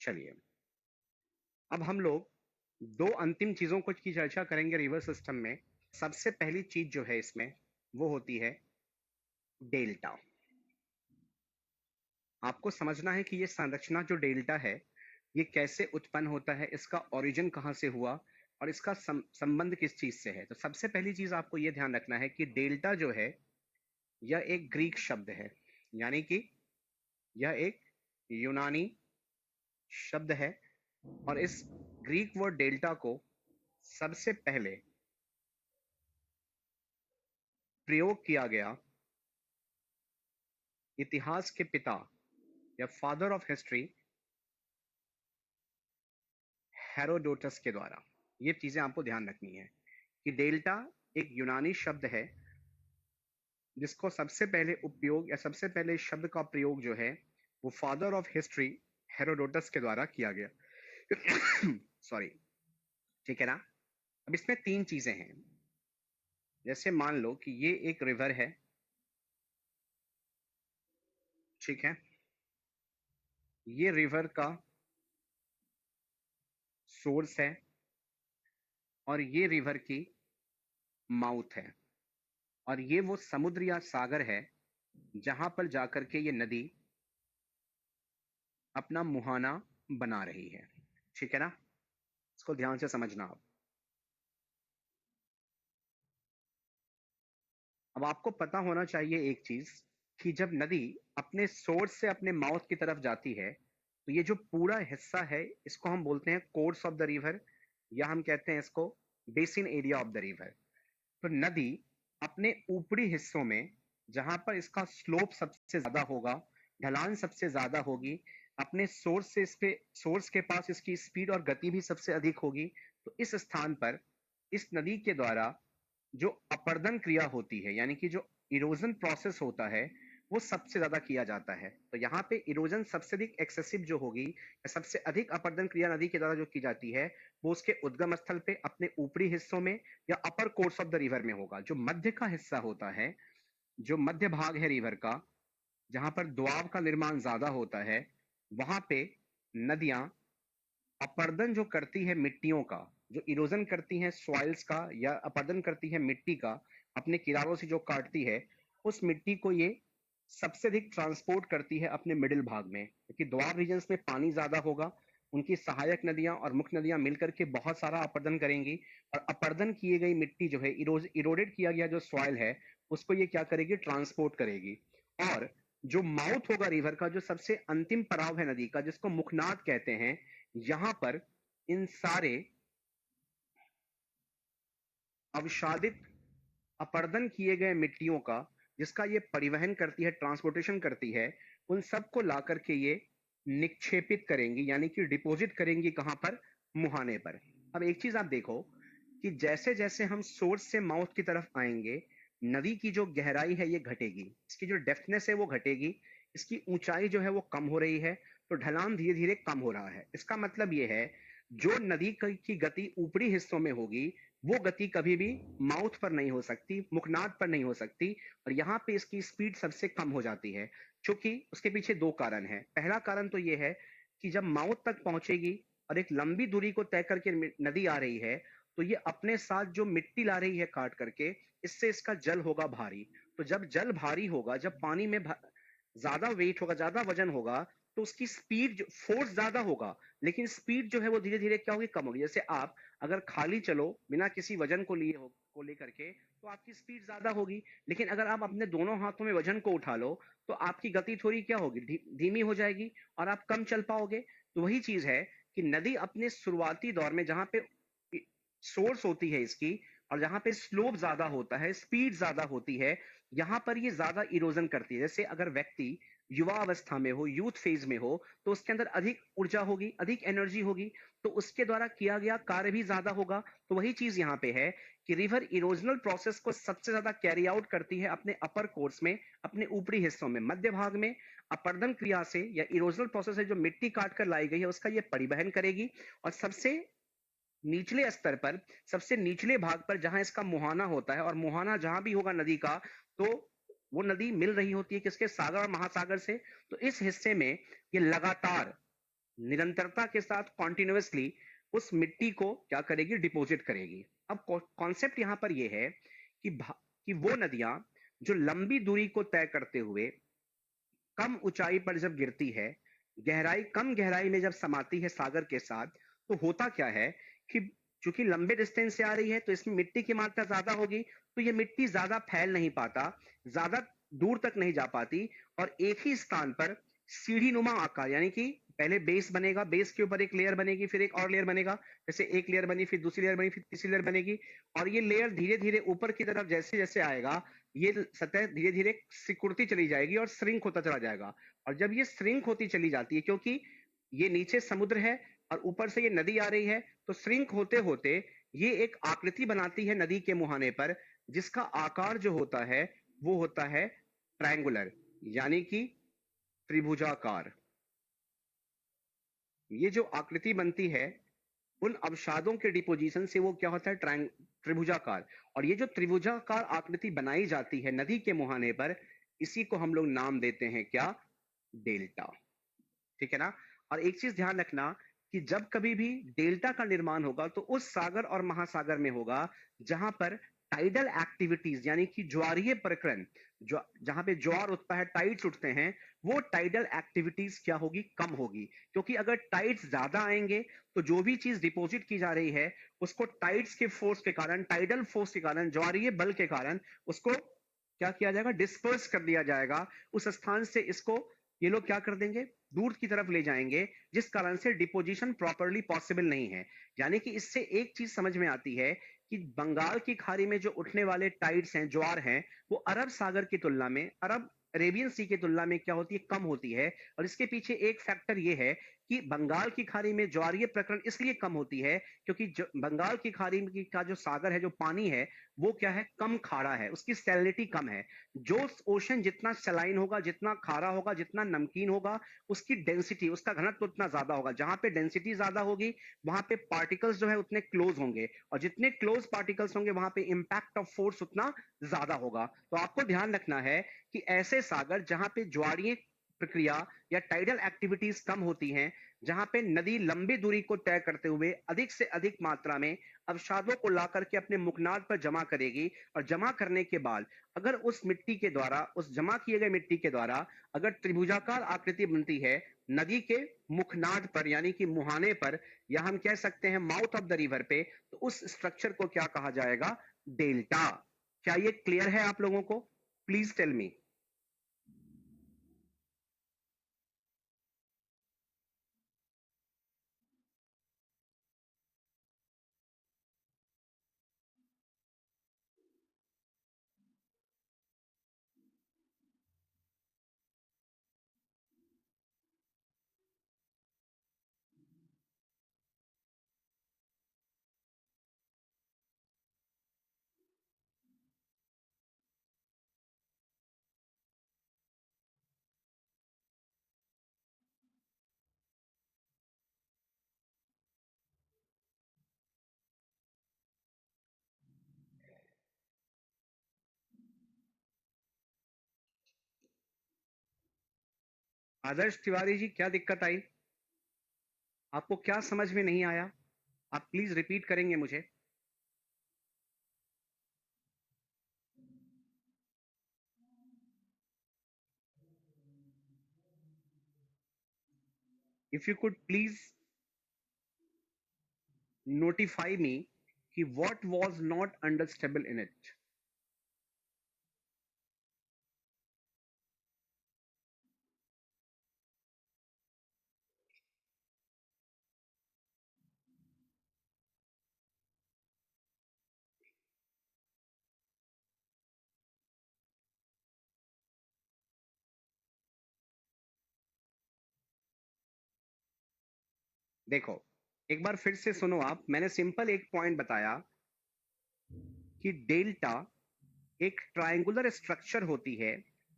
Speaker 1: चलिए, अब हम लोग दो अंतिम चीजों को की चर्चा करेंगे रिवर सिस्टम में। सबसे पहली चीज जो है इसमें वो होती है डेल्टा। आपको समझना है कि ये संरचना जो डेल्टा है ये कैसे उत्पन्न होता है, इसका ओरिजिन कहाँ से हुआ और इसका संबंध किस चीज से है। तो सबसे पहली चीज आपको ये ध्यान रखना है कि डेल्टा जो है यह एक ग्रीक शब्द है, यानी कि यह एक यूनानी शब्द है। और इस ग्रीक वर्ड डेल्टा को सबसे पहले प्रयोग किया गया इतिहास के पिता या फादर ऑफ हिस्ट्री हेरोडोटस के द्वारा। ये चीजें आपको ध्यान रखनी है कि डेल्टा एक यूनानी शब्द है जिसको सबसे पहले उपयोग या सबसे पहले शब्द का प्रयोग जो है वो फादर ऑफ हिस्ट्री हेरोडोटस के द्वारा किया गया। सॉरी, ठीक है ना। अब इसमें तीन चीजें हैं। जैसे मान लो कि ये एक रिवर है, ठीक है, ये रिवर का सोर्स है और ये रिवर की माउथ है, और ये वो समुद्र या सागर है जहां पर जाकर के ये नदी अपना मुहाना बना रही है। ठीक है ना, इसको ध्यान से समझना आप। अब आपको पता होना चाहिए एक चीज कि जब नदी अपने सोर्स से अपने माउथ की तरफ जाती है तो ये जो पूरा हिस्सा है इसको हम बोलते हैं कोर्स ऑफ द रिवर, या हम कहते हैं इसको basin area of the river. तो नदी अपने ऊपरी हिस्सों में जहां पर इसका स्लोप सबसे ज्यादा होगा, ढलान सबसे ज्यादा होगी, अपने सोर्स से इसके सोर्स के पास इसकी स्पीड और गति भी सबसे अधिक होगी, तो इस स्थान पर इस नदी के द्वारा जो अपर्दन क्रिया होती है, यानी कि जो इरोजन प्रोसेस होता है, वो सबसे ज्यादा किया जाता है। तो यहाँ पे इरोजन सबसे अधिक एक्सेसिव जो होगी, सबसे अधिक अपर्दन क्रिया नदी के द्वारा जो की जाती है वो उसके उद्गम स्थल पे अपने ऊपरी हिस्सों में या अपर कोर्स ऑफ द रिवर में होगा। जो मध्य का हिस्सा होता है, जो मध्य भाग है रिवर का, जहां पर द्वाब का निर्माण ज्यादा होता है, वहां पे नदियां अपर्दन जो करती है मिट्टियों का, जो इरोजन करती है सॉइल्स का या अपर्दन करती है मिट्टी का, अपने किनारों से जो काटती है, उस मिट्टी को ये सबसे अधिक ट्रांसपोर्ट करती है अपने मिडिल भाग में, क्योंकि द्वार रीजन्स में पानी ज्यादा होगा। उनकी सहायक नदियां और मुख्य नदियां मिलकर के बहुत सारा अपर्दन करेंगी, और अपर्दन किए गई मिट्टी जो है, इरोडेड किया गया जो सॉइल है, उसको ये क्या करेगी, ट्रांसपोर्ट करेगी। और जो माउथ होगा रिवर का, जो सबसे अंतिम पड़ाव है नदी का, जिसको मुखनाद कहते हैं, यहां पर इन सारे अवसादित अपर्दन किए गए मिट्टियों का, जिसका ये परिवहन करती है, ट्रांसपोर्टेशन करती है, उन सबको ला करके ये निक्षेपित करेंगी, यानी कि डिपॉजिट करेंगी कहां पर, मुहाने पर। अब एक चीज आप देखो कि जैसे जैसे हम सोर्स से माउथ की तरफ आएंगे, नदी की जो गहराई है ये घटेगी, इसकी जो डेप्थनेस है वो घटेगी, इसकी ऊंचाई जो है वो कम हो रही है, तो ढलान धीरे धीरे कम हो रहा है। इसका मतलब ये है, जो नदी की गति ऊपरी हिस्सों में होगी, वो गति कभी भी माउथ पर नहीं हो सकती, मुखनाद पर नहीं हो सकती, और यहाँ पे इसकी स्पीड सबसे कम हो जाती है। चूंकि उसके पीछे दो कारण है। पहला कारण तो ये है कि जब माउथ तक पहुंचेगी और एक लंबी दूरी को तय करके नदी आ रही है, तो ये अपने साथ जो मिट्टी ला रही है काट करके, इससे इसका जल होगा भारी। तो जब जल भारी होगा, जब पानी में ज्यादा वेट होगा, ज्यादा वजन होगा, तो उसकी स्पीड, फोर्स ज्यादा होगा, लेकिन स्पीड जो है वो धीरे धीरे क्या होगी, कम होगी। जैसे आप अगर खाली चलो बिना किसी वजन को लिए हो, को लेकर के, तो आपकी स्पीड ज्यादा होगी, लेकिन अगर आप अपने दोनों हाथों में वजन को उठा लो, तो आपकी गति थोड़ी क्या होगी, धीमी हो जाएगी, और आप कम चल पाओगे। तो वही चीज है कि नदी अपने शुरुआती दौर में, जहां पे सोर्स होती है इसकी, और जहां पे स्लोप ज्यादा होता है, स्पीड ज्यादा होती है, यहां पर ये ज्यादा इरोजन करती है। जैसे अगर व्यक्ति युवा अवस्था में हो, यूथ फेज में हो, तो उसके अंदर अधिक ऊर्जा होगी, अधिक एनर्जी होगी, तो उसके द्वारा किया गया कार्य भी ज्यादा होगा। तो वही चीज यहाँ पे है कि रिवर इरोजनल प्रोसेस को सबसे ज्यादा कैरी आउट करती है अपने अपर कोर्स में, अपने ऊपरी हिस्सों में, मध्य भाग में अपर्दन क्रिया से, या इरोजनल प्रोसेस है जो मिट्टी काट कर लाई गई है, उसका ये परिवहन करेगी। और सबसे निचले स्तर पर, सबसे निचले भाग पर, जहां इसका मुहाना होता है, और मुहाना जहां भी होगा नदी का, तो वो नदी मिल रही होती है किसके, सागर और महासागर से। तो इस हिस्से में ये लगातार निरंतरता के साथ कॉन्टिन्यूअसली उस मिट्टी को क्या करेगी, डिपॉजिट करेगी। अब कॉन्सेप्ट यहां पर यह है कि वो नदियां जो लंबी दूरी को तय करते हुए कम ऊंचाई पर जब गिरती है, कम गहराई में जब समाती है सागर के साथ, तो होता क्या है कि चूंकि लंबे डिस्टेंस से आ रही है, तो इसमें मिट्टी की मात्रा ज्यादा होगी, तो ये मिट्टी ज्यादा फैल नहीं पाता, ज्यादा दूर तक नहीं जा पाती, और एक ही स्थान पर सीढ़ी नुमा आकार, यानी कि पहले बेस बनेगा, बेस के ऊपर एक लेयर बनेगी, फिर एक और लेयर बनेगा, जैसे एक लेयर बनी, फिर दूसरी लेयर बनी, फिर तीसरी लेयर बनेगी, और ये लेयर धीरे धीरे ऊपर की तरफ जैसे जैसे आएगा, ये सतह धीरे धीरे सिकुड़ती चली जाएगी और श्रिंक होता चला जाएगा। और जब ये श्रिंक होती चली जाती है, क्योंकि ये नीचे समुद्र है और ऊपर से ये नदी आ रही है, तो श्रिंक होते होते ये एक आकृति बनाती है नदी के मुहाने पर, जिसका आकार जो होता है वो होता है ट्रायंगुलर, यानी कि त्रिभुजाकार। ये जो आकृति बनती है, उन अवसादों के डिपोजिशन से वो क्या होता है, त्रिभुजाकार। और ये जो त्रिभुजाकार आकृति बनाई जाती है नदी के मुहाने पर, इसी को हम लोग नाम देते हैं क्या, डेल्टा। ठीक है ना। और एक चीज ध्यान रखना कि जब कभी भी डेल्टा का निर्माण होगा, तो उस सागर और महासागर में होगा जहां पर टाइडल एक्टिविटीज, यानी कि ज्वारीय प्रकरण, जो जहां पे ज्वार उठता है, टाइड्स उठते हैं, वो टाइडल एक्टिविटीज क्या होगी, कम होगी। क्योंकि अगर टाइड्स ज्यादा आएंगे, तो जो भी चीज डिपॉजिट की जा रही है, उसको टाइड्स के फोर्स के कारण, टाइडल फोर्स के कारण, ज्वारीय बल के कारण, उसको क्या किया जाएगा, डिस्पर्स कर दिया जाएगा उस स्थान से। इसको ये लोग क्या कर देंगे, दूर की तरफ ले जाएंगे, जिस कारण से डिपोजिशन प्रॉपरली पॉसिबल नहीं है। यानी कि इससे एक चीज समझ में आती है कि बंगाल की खाड़ी में जो उठने वाले टाइड्स हैं, ज्वार हैं, वो अरब सागर की तुलना में, अरब अरेबियन सी की तुलना में क्या होती है, कम होती है। और इसके पीछे एक फैक्टर ये है कि बंगाल की खाड़ी में ज्वारीय प्रकरण इसलिए कम होती है क्योंकि बंगाल की खाड़ी का जो सागर है, जो पानी है, वो क्या है, कम खारा है, उसकी सैलिनिटी कम है। जो ओशन जितना सलाइन होगा, जितना खारा होगा, जितना नमकीन होगा, उसकी डेंसिटी, उसका घनत्व उतना ज्यादा होगा। जहां पे डेंसिटी ज्यादा होगी, वहां पे पार्टिकल्स जो है उतने क्लोज होंगे, और जितने क्लोज पार्टिकल्स होंगे, वहां पे इंपैक्ट ऑफ फोर्स उतना ज्यादा होगा। तो आपको ध्यान रखना है कि ऐसे सागर जहां पे ज्वारीय प्रक्रिया या टाइडल एक्टिविटीज कम होती हैं, जहां पे नदी लंबी दूरी को तय करते हुए अधिक से अधिक मात्रा में अवसादों को ला करके अपने मुखनाद पर जमा करेगी, और जमा करने के बाद अगर उस मिट्टी के द्वारा, उस जमा किए गए मिट्टी के द्वारा अगर त्रिभुजाकार आकृति बनती है नदी के मुखनाद पर, यानी कि मुहाने पर, या हम कह सकते हैं माउथ ऑफ द रिवर पे, तो उस स्ट्रक्चर को क्या कहा जाएगा? डेल्टा। क्या ये क्लियर है आप लोगों को? Please tell me. Adarsh Tiwari ji, क्या दिक्कत आई? आपको क्या समझ में नहीं आया? आप प्लीज रिपीट करेंगे मुझे? If you could please notify me कि what was not understandable in it. देखो, एक बार फिर से सुनो आप, मैंने सिंपल एक पॉइंट बताया कि डेल्टा एक ट्रायंगुलर स्ट्रक्चर होती है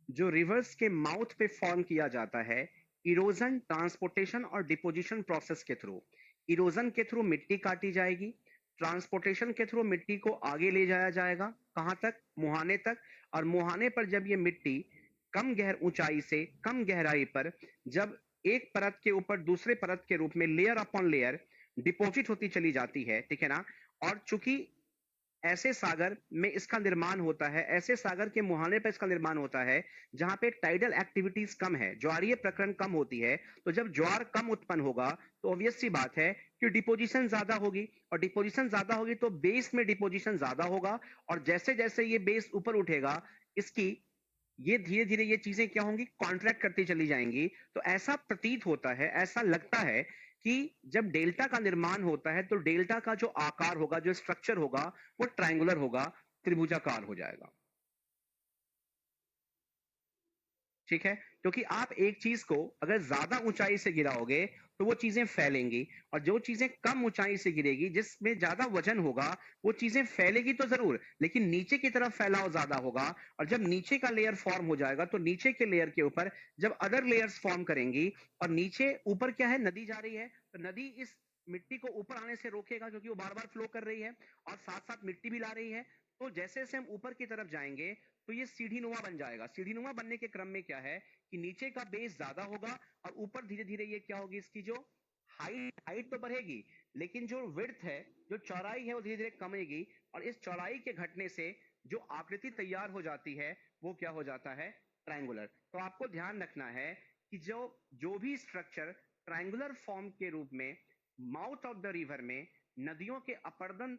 Speaker 1: जो रिवर्स के माउथ पे फॉर्म किया जाता है इरोजन, ट्रांसपोर्टेशन और डिपोजिशन प्रोसेस के थ्रू। इरोजन के थ्रू मिट्टी काटी जाएगी, ट्रांसपोर्टेशन के थ्रू मिट्टी को आगे ले जाया जाएगा, कहां तक? मुहाने तक। और मुहाने पर जब ये मिट्टी कम गहर ऊंचाई से कम गहराई पर जब एक परत के ऊपर दूसरे परत के रूप में लेयर अपॉन लेयर डिपॉजिट होती चली जाती है, ठीक है ना? और चूंकि ऐसे सागर में इसका निर्माण होता है, ऐसे सागर के मुहाने पर इसका निर्माण होता है जहां पे टाइडल एक्टिविटीज कम है, ज्वारीय प्रकरण कम होती है, तो जब ज्वार कम उत्पन्न होगा तो ऑब्वियस सी बात है कि डिपोजिशन ज्यादा होगी, और डिपोजिशन ज्यादा होगी तो बेस में डिपोजिशन ज्यादा होगा, और जैसे जैसे ये बेस ऊपर उठेगा इसकी ये धीरे धीरे ये चीजें क्या होंगी? कॉन्ट्रैक्ट करती चली जाएंगी। तो ऐसा प्रतीत होता है, ऐसा लगता है कि जब डेल्टा का निर्माण होता है तो डेल्टा का जो आकार होगा, जो स्ट्रक्चर होगा, वो ट्रायंगुलर होगा, त्रिभुजाकार हो जाएगा। ठीक है? क्योंकि आप एक चीज को अगर ज्यादा ऊंचाई से गिराओगे तो वो चीजें फैलेंगी, और जो चीजें कम ऊंचाई से गिरेगी, जिसमें ज्यादा वजन होगा, वो चीजें फैलेगी तो जरूर, लेकिन नीचे की तरफ फैलाव ज्यादा होगा। और जब नीचे का लेयर फॉर्म हो जाएगा तो नीचे के लेयर के ऊपर जब अदर लेयर्स फॉर्म करेंगी, और नीचे ऊपर क्या है? नदी जा रही है, तो नदी इस मिट्टी को ऊपर आने से रोकेगा क्योंकि वो बार बार फ्लो कर रही है, और साथ साथ मिट्टी भी ला रही है। तो जैसे जैसे हम ऊपर की तरफ जाएंगे तो ये सीढ़ी नुमा बन जाएगा। सीढ़ी नुमा बनने के क्रम में क्या है कि नीचे का बेस ज्यादा होगा, और ऊपर धीरे धीरे ये क्या होगी? इसकी जो हाइट हाइट तो बढ़ेगी, लेकिन जो विड्थ है, जो चौड़ाई है, वो धीरे धीरे कमेगी, और इस चौड़ाई के घटने से जो आकृति तैयार हो जाती है वो क्या हो जाता है? ट्रायंगुलर। तो आपको ध्यान रखना है कि जो जो भी स्ट्रक्चर ट्रायंगुलर फॉर्म के रूप में माउथ ऑफ द रिवर में नदियों के अपर्दन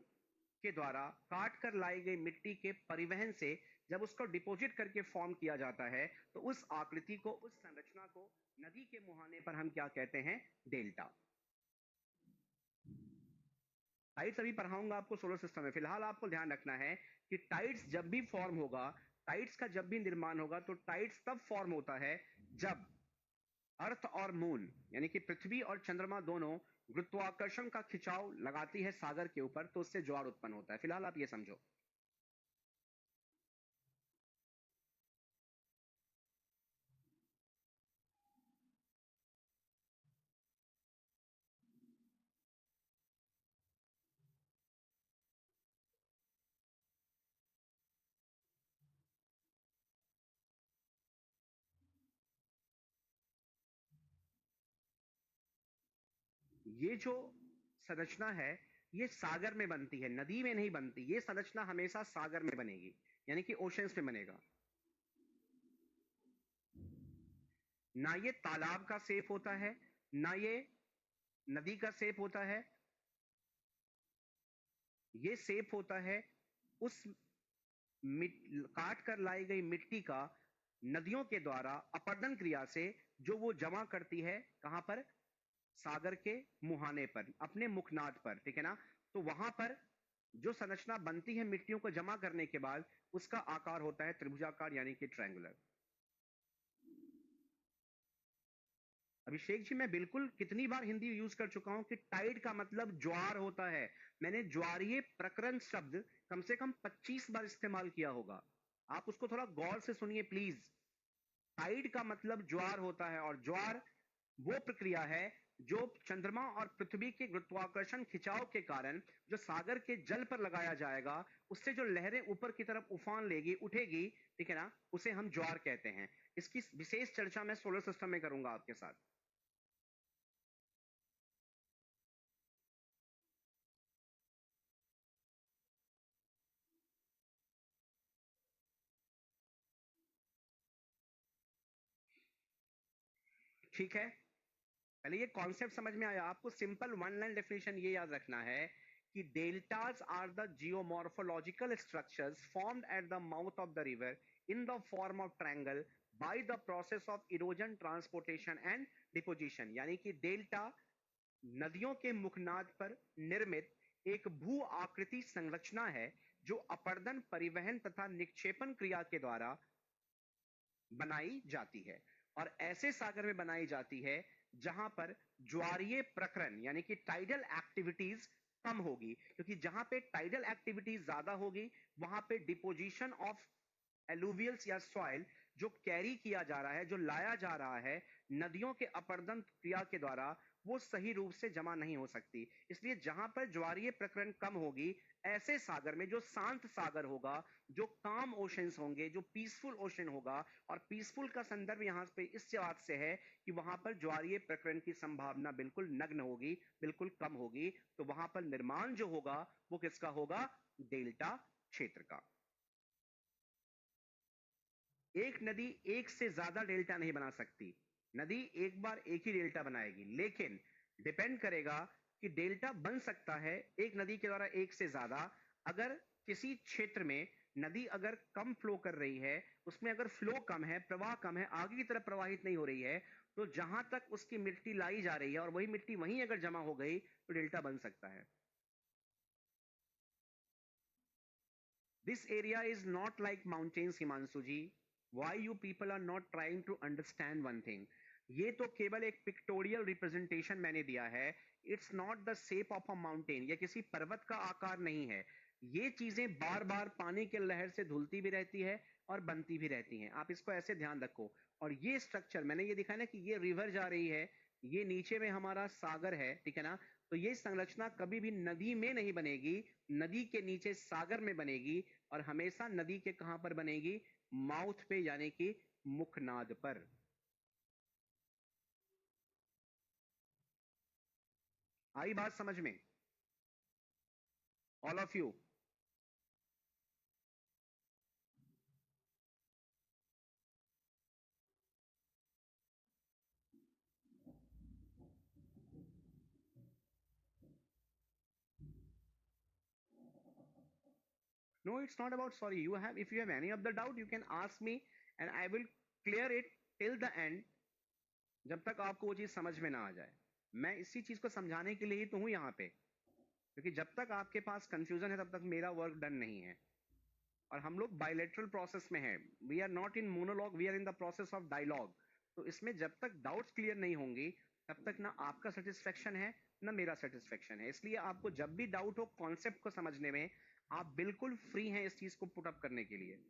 Speaker 1: के द्वारा काट कर लाई गई मिट्टी के परिवहन से जब उसको डिपॉजिट करके फॉर्म किया जाता है, तो उस आकृति को, उस संरचना को नदी के मुहाने पर हम क्या कहते हैं? डेल्टा। टाइड्स अभी पढ़ाऊंगा आपको सोलर सिस्टम में। फिलहाल आपको ध्यान रखना है कि टाइड्स जब भी फॉर्म होगा, टाइड्स का जब भी निर्माण होगा, तो टाइड्स तब फॉर्म होता है जब अर्थ और मून, यानी कि पृथ्वी और चंद्रमा दोनों गुरुत्वाकर्षण का खिंचाव लगाती है सागर के ऊपर, तो उससे ज्वार उत्पन्न होता है। फिलहाल आप ये समझो। ये जो संरचना है ये सागर में बनती है, नदी में नहीं बनती। ये संरचना हमेशा सागर में बनेगी, यानी कि ओशंस में बनेगा। ना ये तालाब का शेप होता है, ना ये नदी का शेप होता है। ये शेप होता है उस काट कर लाई गई मिट्टी का नदियों के द्वारा अपर्दन क्रिया से जो वो जमा करती है, कहां पर? सागर के मुहाने पर, अपने मुखनाद पर, ठीक है ना। तो वहां पर जो संरचना बनती है मिट्टियों को जमा करने के बाद, उसका आकार होता है त्रिभुजाकार, यानी कि ट्रायंगुलर। अभिषेक जी, मैं बिल्कुल कितनी बार हिंदी यूज कर चुका हूं कि टाइड का मतलब ज्वार होता है। मैंने ज्वारीय प्रकरण शब्द कम से कम 25 बार इस्तेमाल किया होगा। आप उसको थोड़ा गौर से सुनिए प्लीज। टाइड का मतलब ज्वार होता है, और ज्वार वो प्रक्रिया है जो चंद्रमा और पृथ्वी के गुरुत्वाकर्षण खिंचाव के कारण जो सागर के जल पर लगाया जाएगा, उससे जो लहरें ऊपर की तरफ उफान लेगी, उठेगी, ठीक है ना, उसे हम ज्वार कहते हैं। इसकी विशेष चर्चा मैं सोलर सिस्टम में करूंगा आपके साथ। ठीक है, पहले ये कॉन्सेप्ट समझ में आया आपको? सिंपल वन लाइन डेफिनेशन ये याद रखना है कि deltas are the geomorphological structures formed at the mouth of the river in the form of triangle by the process of erosion, transportation and deposition. यानी कि डेल्टा नदियों के मुखनाद पर निर्मित एक भू आकृति संरचना है जो अपर्दन, परिवहन तथा निक्षेपण क्रिया के द्वारा बनाई जाती है, और ऐसे सागर में बनाई जाती है जहां पर ज्वारीय प्रकरण यानी कि टाइडल एक्टिविटीज कम होगी, क्योंकि जहां पे टाइडल एक्टिविटीज ज्यादा होगी वहां पे डिपोजिशन ऑफ एलुवियल्स या सॉइल जो कैरी किया जा रहा है, जो लाया जा रहा है नदियों के अपर्दन क्रिया के द्वारा, वो सही रूप से जमा नहीं हो सकती। इसलिए जहां पर ज्वारीय प्रकरण कम होगी, ऐसे सागर में जो शांत सागर होगा, जो काम ओशंस होंगे, जो पीसफुल ओशन होगा, और पीसफुल का संदर्भ यहां पे इस बात से है कि वहां पर ज्वारीय प्रकरण की संभावना बिल्कुल नग्न होगी, बिल्कुल कम होगी। तो वहां पर निर्माण जो होगा वो किसका होगा? डेल्टा क्षेत्र का। एक नदी एक से ज्यादा डेल्टा नहीं बना सकती। नदी एक बार एक ही डेल्टा बनाएगी, लेकिन डिपेंड करेगा कि डेल्टा बन सकता है एक नदी के द्वारा एक से ज्यादा अगर किसी क्षेत्र में नदी अगर कम फ्लो कर रही है, उसमें अगर फ्लो कम है, प्रवाह कम है, आगे की तरफ प्रवाहित नहीं हो रही है, तो जहां तक उसकी मिट्टी लाई जा रही है और वही मिट्टी वहीं अगर जमा हो गई तो डेल्टा बन सकता है। This area is not like mountains, Himanshu ji. Why you people are not trying to understand one thing? ये तो केवल एक पिक्टोरियल रिप्रेजेंटेशन मैंने दिया है। It's not the shape of a mountain. ये किसी पर्वत का आकार नहीं है। ये चीजें बार बार पानी के लहर से धुलती भी रहती है और बनती भी रहती हैं। आप इसको ऐसे ध्यान रखो। और ये स्ट्रक्चर मैंने ये दिखाया ना कि ये रिवर जा रही है, ये नीचे में हमारा सागर है, ठीक है ना। तो ये संरचना कभी भी नदी में नहीं बनेगी, नदी के नीचे सागर में बनेगी, और हमेशा नदी के कहां पर बनेगी? माउथ पे, यानी कि मुखनाद पर। आई बात समझ में? All of you? No, it's not about sorry. You have, if you have any of the doubt, you can ask me and I will clear it till the end, जब तक आपको वो चीज समझ में ना आ जाए। मैं इसी चीज को समझाने के लिए ही तो हूं यहाँ पे, क्योंकि जब तक आपके पास कंफ्यूजन है तब तक मेरा वर्क डन नहीं है। और हम लोग बायलेटरल प्रोसेस में हैं। We are not in monologue, we are in the process of dialogue. तो इसमें जब तक डाउट्स क्लियर नहीं होंगी तब तक ना आपका सेटिस्फेक्शन है ना मेरा सेटिस्फेक्शन है। इसलिए आपको जब भी डाउट हो कॉन्सेप्ट को समझने में, आप बिल्कुल फ्री हैं इस चीज को पुट अप करने के लिए।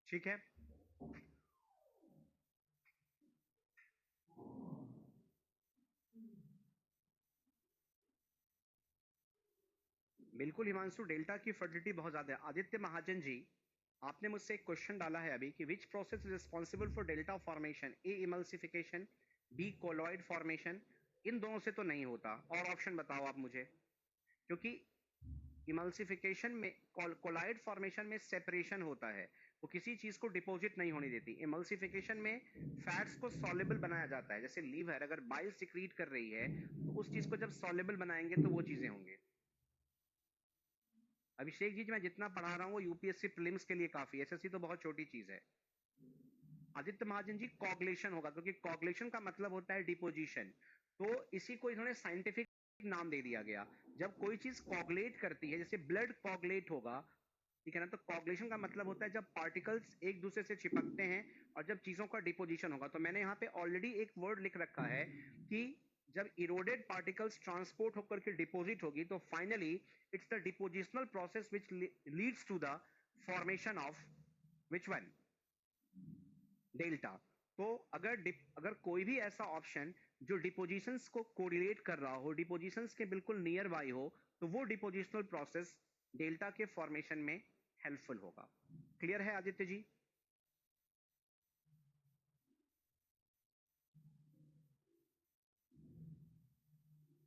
Speaker 1: ठीक है, बिल्कुल हिमांशु, डेल्टा की फर्टिलिटी बहुत ज्यादा है। आदित्य महाजन जी, आपने मुझसे एक क्वेश्चन डाला है अभी कि which process is responsible for delta formation, A emulsification, B colloid formation. इन दोनों से तो नहीं होता, और ऑप्शन बताओ आप मुझे, क्योंकि इमल्सिफिकेशन में, कोलाइड फॉर्मेशन में सेपरेशन होता है, वो किसी चीज को डिपॉजिट नहीं होने देती। इमल्सिफिकेशन में फैट्स को सॉल्युबल बनाया जाता है, जैसे लीवर अगर बाइल सिक्रीट कर रही है तो उस चीज को जब सॉल्युबल बनाएंगे तो वो चीजें होंगे। अभिषेक जी, मैं जितना पढ़ा रहा हूँ वो यूपीएससी प्रीलिम्स के लिए काफी है, एसएससी तो बहुत छोटी चीज है। आदित्य महाजन जी, कॉगुलेशन होगा, क्योंकि कॉगुलेशन का मतलब होता है डिपोजिशन, तो इसी को इन्होंने साइंटिफिक नाम दे दिया गया। जब कोई चीज कॉगुलेट करती है, जैसे ब्लड कॉगुलेट होगा, ठीक है ना, तो कॉगुलेशन का मतलब होता है जब पार्टिकल्स एक दूसरे से चिपकते हैं और जब चीजों का डिपोजिशन होगा। तो मैंने यहाँ पे ऑलरेडी एक वर्ड लिख रखा है कि जब इरोडेड पार्टिकल्स ट्रांसपोर्ट होकर के डिपोजिट होगी तो finally it's the depositional process which leads to the formation of which one, delta. तो अगर कोई भी ऐसा ऑप्शन जो डिपोजिशंस को कोरिलेट कर रहा हो, डिपोजिशंस के बिल्कुल नियर बाई हो, तो वो डिपोजिशनल प्रोसेस डेल्टा के फॉर्मेशन में हेल्पफुल होगा। क्लियर है आदित्य जी?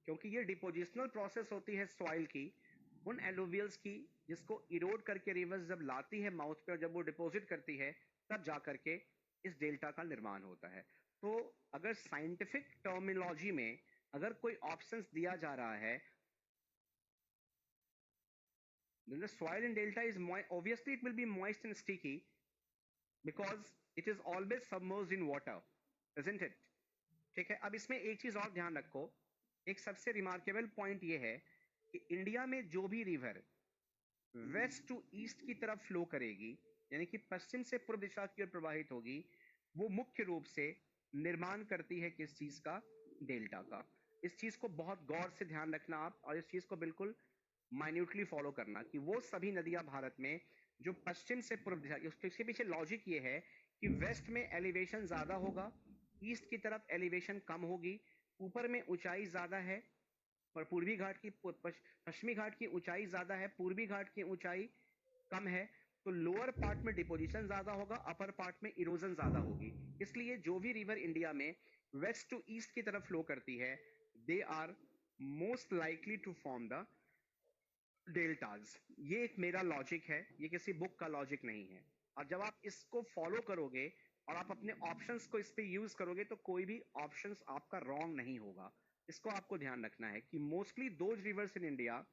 Speaker 1: क्योंकि ये डिपोजिशनल प्रोसेस होती है सॉइल की, उन एलुवियल्स की, जिसको इरोड करके रिवर्स जब लाती है माउथ पे और जब वो डिपॉजिट करती है तब जा करके इस डेल्टा का निर्माण होता है। तो अगर साइंटिफिक टर्मिनोलॉजी में अगर कोई ऑप्शंस दिया जा रहा है, then the soil in delta is moist, obviously it will be moist and sticky because it is always submerged in water, isn't it? ठीक है, अब इसमें एक चीज और ध्यान रखो, एक सबसे रिमार्केबल पॉइंट ये है कि इंडिया में जो भी रिवर वेस्ट टू ईस्ट की तरफ फ्लो करेगी, यानी कि पश्चिम से पूर्व दिशा की ओर प्रवाहित होगी, वो मुख्य रूप से निर्माण करती है किस चीज का? डेल्टा का। इस चीज को बहुत गौर से ध्यान रखना आप, और इस चीज को बिल्कुल माइन्यूटली फॉलो करना कि वो सभी नदियां भारत में जो पश्चिम से पूर्व दिशा, उसके पीछे लॉजिक ये है कि वेस्ट में एलिवेशन ज्यादा होगा, ईस्ट की तरफ एलिवेशन कम होगी, ऊपर में ऊंचाई ज्यादा है, पर पूर्वी घाट की पश्चिमी घाट की ऊंचाई ज्यादा है, पूर्वी घाट की ऊंचाई कम है, तो लोअर पार्ट में डिपोजिशन ज्यादा होगा, अपर पार्ट में इरोजन ज्यादा होगी। इसलिए जो भी रिवर इंडिया में वेस्ट टू ईस्ट की तरफ फ्लो करती है, they are most likely to form the deltas. ये एक मेरा लॉजिक है, ये किसी बुक का लॉजिक नहीं है। और जब आप इसको फॉलो करोगे और आप अपने ऑप्शंस को इस पे यूज करोगे तो कोई भी ऑप्शंस आपका रॉन्ग नहीं होगा। इसको आपको ध्यान रखना है कि mostly those reverse in India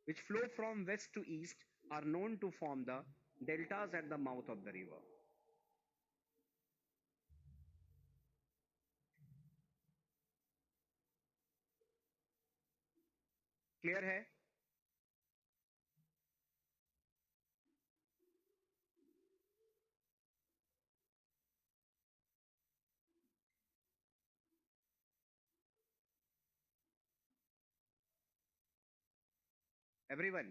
Speaker 1: which flow from west to east are known to form the deltas at the mouth of the river. Clear है? Everyone,